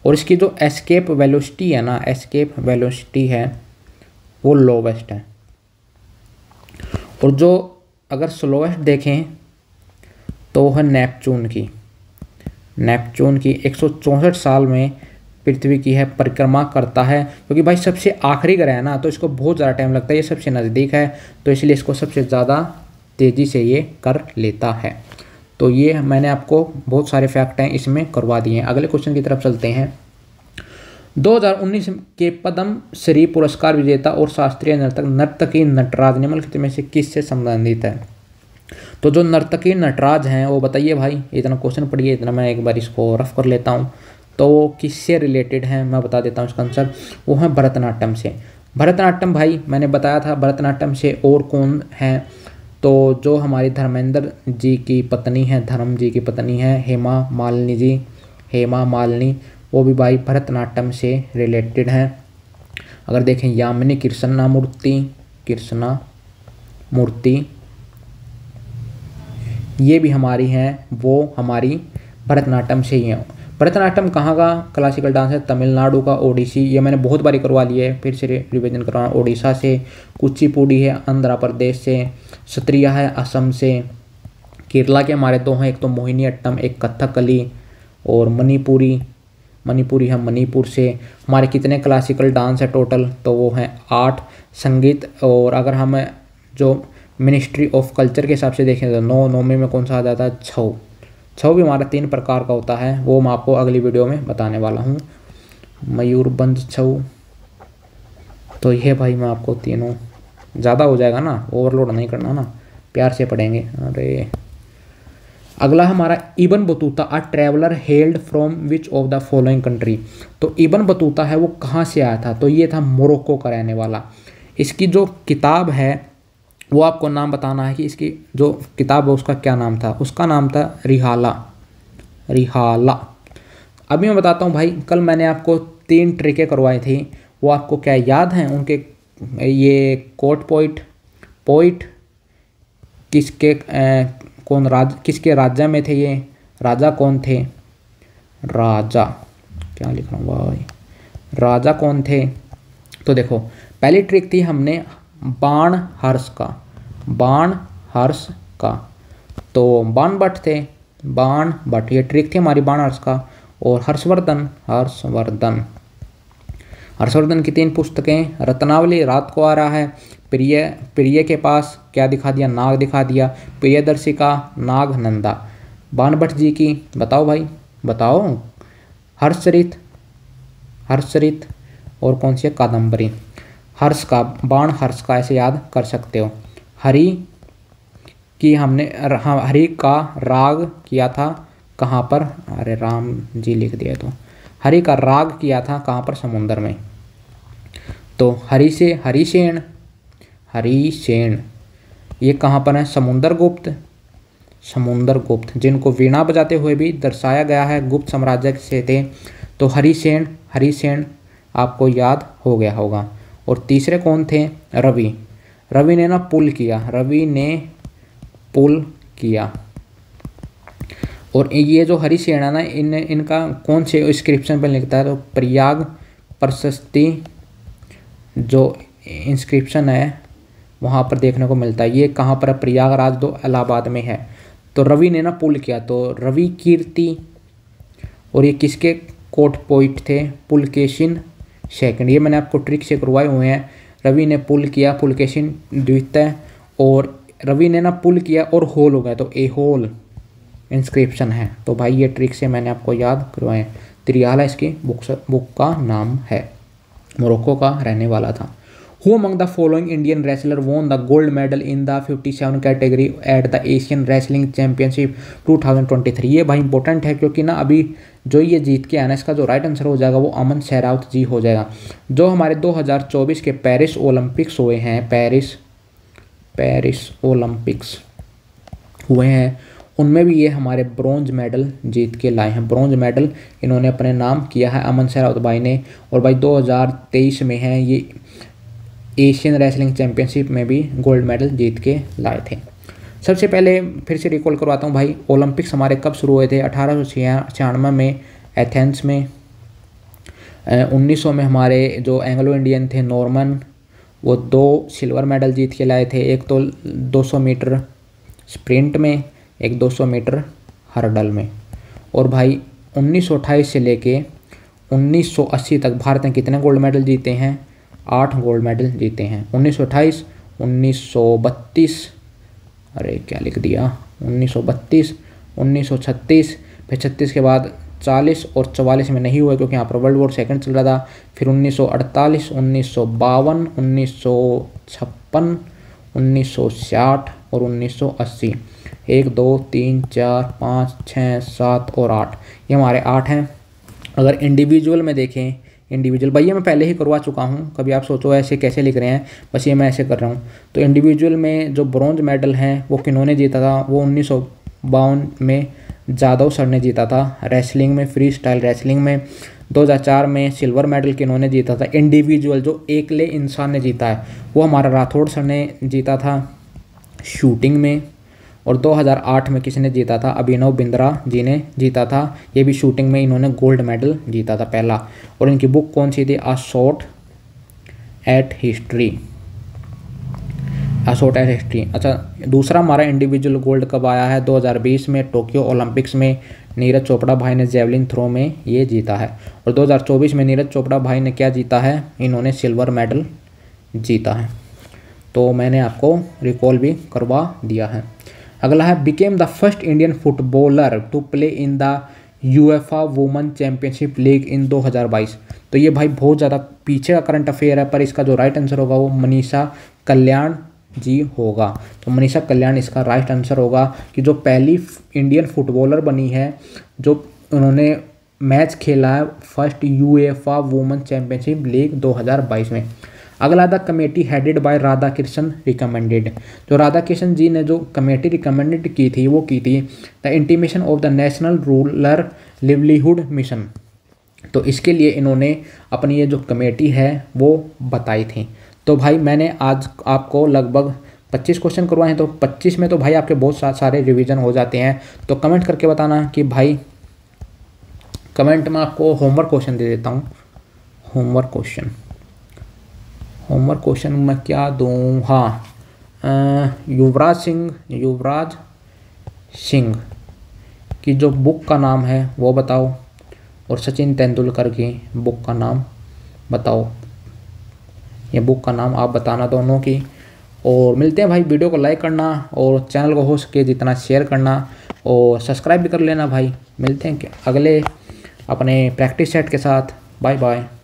और इसकी जो एस्केप वेलोसिटी है वो लोवेस्ट है। और जो अगर स्लोवेस्ट देखें तो वो है नेपच्यून की 164 साल में पृथ्वी की है परिक्रमा करता है, क्योंकि भाई सबसे आखिरी ग्रह है ना, तो इसको बहुत ज़्यादा टाइम लगता है, ये सबसे नज़दीक है तो इसलिए इसको सबसे ज़्यादा तेज़ी से ये कर लेता है। तो ये मैंने आपको बहुत सारे फैक्ट हैं इसमें करवा दिए हैं। अगले क्वेश्चन की तरफ चलते हैं। 2019 के पद्म श्री पुरस्कार विजेता और शास्त्रीय नर्तकी नटराज निम्नलिखित में से किससे संबंधित है। तो जो नर्तकी नटराज हैं वो बताइए भाई, इतना क्वेश्चन पढ़िए, इतना मैं एक बार इसको रफ कर लेता हूँ। तो वो किससे रिलेटेड हैं मैं बता देता हूँ इसका आंसर, वो है भरतनाट्यम से। भरतनाट्यम भाई मैंने बताया था, भरतनाट्यम से और कौन है, तो जो हमारी धर्मेंद्र जी की पत्नी है, धर्म जी की पत्नी है हेमा मालिनी, वो भी भाई भरतनाट्यम से रिलेटेड हैं। अगर देखें यामिनी कृष्णा मूर्ति ये भी हमारी हैं, वो हमारी भरतनाट्यम से ही हैं। भरतनाट्यम कहाँ का क्लासिकल डांस है, तमिलनाडु का। ओडिसी ये मैंने बहुत बारी करवा लिया है, फिर से रिवीजन करवाना। ओडिशा से। कुचिपुड़ी है आंध्र प्रदेश से। सत्रिया है असम से। केरला के हमारे 2 हैं, एक तो मोहिनी अट्टम, एक कथकली, और मणिपुरी है मणिपुर से। हमारे कितने क्लासिकल डांस है टोटल, तो वो हैं 8। संगीत, और अगर हम जो मिनिस्ट्री ऑफ कल्चर के हिसाब से देखें तो 9 में कौन सा आ जाता है, छऊ भी हमारा 3 प्रकार का होता है, वो मैं आपको अगली वीडियो में बताने वाला हूँ। मयूरबंद छऊ, तो ये भाई मैं आपको तीनों, ज़्यादा हो जाएगा ना, ओवरलोड नहीं करना ना, प्यार से पढ़ेंगे। अरे अगला हमारा Ibn Battuta, a traveller held from which of the following country. तो इब्न बतूता है वो कहाँ से आया था, तो ये था मोरक्को का रहने वाला। इसकी जो किताब है वो आपको नाम बताना है कि इसकी जो किताब है उसका क्या नाम था। उसका नाम था रिहाला। अभी मैं बताता हूँ भाई, कल मैंने आपको 3 ट्रिकें करवाई थी, वो आपको क्या याद हैं, उनके ये कोट पोइट किसके किसके राज्य में थे? ये राजा कौन थे? राजा क्या लिख रहा हूँ भाई, राजा कौन थे? तो देखो पहली ट्रिक थी हमने बाणहर्ष का, तो बाणभट्ट थे, बाणभट्ट, ये ट्रिक थी हमारी बाणहर्ष का। और हर्षवर्धन की 3 पुस्तकें, रत्नावली रात को आ रहा है, प्रिय के पास क्या दिखा दिया? नाग दिखा दिया, प्रियदर्शिका, नागनंदा। बाणभट्ट जी की बताओ भाई, बताओ। हर्षचरित और कौन सी है? कादम्बरी। हर्ष का, बाणहर्ष का ऐसे याद कर सकते हो। हरि का राग किया था कहाँ पर? अरे राम जी लिख दिया, तो हरि का राग किया था कहाँ पर? समुद्र में। तो हरिसेन ये कहाँ पर है? समुद्रगुप्त, जिनको वीणा बजाते हुए भी दर्शाया गया है, गुप्त साम्राज्य से थे। तो हरिसेन आपको याद हो गया होगा। और तीसरे कौन थे? रवि ने ना पुल किया। और ये जो हरिसेन है ना, इनका कौन से इंस्क्रिप्शन पर लिखता है? तो प्रयाग प्रशस्ति जो इंस्क्रिप्शन है वहाँ पर देखने को मिलता है। ये कहाँ पर है? प्रयागराज, तो इलाहाबाद में है। तो रवि ने ना पुल किया, तो रवि कीर्ति। और ये किसके कोट पोइट थे? पुलकेशिन सेकंड। ये मैंने आपको ट्रिक से करवाए हुए हैं। रवि ने पुल किया, पुलकेशिन द्वितीय। और रवि ने ना पुल किया और होल हो गया, तो ए होल इंस्क्रिप्शन है। तो भाई ये ट्रिक से मैंने आपको याद करवाए। त्रियाला इसकी बुक का नाम है, मोरक्को का रहने वाला था। Who among the following Indian wrestler won the gold medal in the 57 category at the Asian Wrestling Championship 2023? ये भाई इंपॉर्टेंट है, क्योंकि ना अभी जो ये जीत के आना, इसका जो राइट आंसर हो जाएगा वो अमन शेरावत जी हो जाएगा। जो हमारे 2024 के पेरिस ओलंपिक्स हुए हैं, पेरिस ओलंपिक्स हुए हैं, उनमें भी ये हमारे ब्रॉन्ज मेडल जीत के लाए हैं। ब्रॉन्ज मेडल इन्होंने अपने नाम किया है अमन शेरावत भाई ने। और भाई 2023 में है ये एशियन रेसलिंग चैंपियनशिप में भी गोल्ड मेडल जीत के लाए थे। सबसे पहले फिर से रिकॉल करवाता हूँ भाई, ओलंपिक्स हमारे कब शुरू हुए थे? 1896 में एथेंस में। 1900 में हमारे जो एंग्लो इंडियन थे नॉर्मन, वो 2 सिल्वर मेडल जीत के लाए थे। एक तो 200 मीटर स्प्रिंट में, एक 200 मीटर हर्डल में। और भाई 1928 से लेके 1980 तक भारत ने कितने गोल्ड मेडल जीते हैं? 8 गोल्ड मेडल जीते हैं। 1928, 1932, अरे क्या लिख दिया, 1932, 1936, फिर 36 के बाद 40 और 44 में नहीं हुआ क्योंकि यहाँ पर वर्ल्ड वॉर सेकंड चल रहा था। फिर 1948, 1952, 1956, 1960 और 1980। 1 2 3 4 5 6 7 और 8, ये हमारे 8 हैं। अगर इंडिविजुअल में देखें, इंडिविजुअल भैया मैं पहले ही करवा चुका हूँ, कभी आप सोचो ऐसे कैसे लिख रहे हैं, बस ये मैं ऐसे कर रहा हूँ। तो इंडिविजुअल में जो ब्रॉन्ज मेडल हैं वो किन्होंने जीता था? वो 1952 में जादव सर ने जीता था रेसलिंग में, फ्री स्टाइल रेसलिंग में। 2004 में सिल्वर मेडल किन्होंने जीता था? इंडिविजुअल जो एकले इंसान ने जीता है वो हमारा राठौड़ सर ने जीता था शूटिंग में। और 2008 में किसने जीता था? अभिनव बिंद्रा जी ने जीता था, ये भी शूटिंग में इन्होंने गोल्ड मेडल जीता था पहला। और इनकी बुक कौन सी थी? A shot at history. अच्छा, दूसरा हमारा इंडिविजुअल गोल्ड कब आया है? 2020 में टोक्यो ओलंपिक्स में नीरज चोपड़ा भाई ने जेवलिन थ्रो में ये जीता है। और 2024 में नीरज चोपड़ा भाई ने क्या जीता है? इन्होंने सिल्वर मेडल जीता है। तो मैंने आपको रिकॉल भी करवा दिया है। अगला है became the first Indian footballer to play in the UEFA women championship league in 2022। तो ये भाई बहुत ज़्यादा पीछे का करंट अफेयर है, पर इसका जो राइट आंसर होगा वो मनीषा कल्याण जी होगा। तो मनीषा कल्याण इसका राइट आंसर होगा कि जो पहली इंडियन फुटबॉलर बनी है जो उन्होंने मैच खेला है first UEFA women championship league 2022 में। अगला the committee headed by Radha Krishna recommended. जो राधा कृष्ण जी ने जो कमेटी रिकमेंडेड की थी वो की थी the intimation of the national rural livelihood mission. तो इसके लिए इन्होंने अपनी ये जो कमेटी है वो बताई थी। तो भाई मैंने आज आपको लगभग 25 क्वेश्चन करवाए हैं, तो 25 में तो भाई आपके बहुत सारे रिवीजन हो जाते हैं। तो कमेंट करके बताना कि भाई, कमेंट में आपको होमवर्क क्वेश्चन दे देता हूँ। होमवर्क क्वेश्चन मैं क्या दूँ? हाँ, युवराज सिंह की जो बुक का नाम है वो बताओ, और सचिन तेंदुलकर की बुक का नाम बताओ। ये बुक का नाम आप बताना दोनों की। और मिलते हैं भाई, वीडियो को लाइक करना और चैनल को हो सके जितना शेयर करना और सब्सक्राइब भी कर लेना भाई। मिलते हैं अगले अपने प्रैक्टिस सेट के साथ। Bye bye.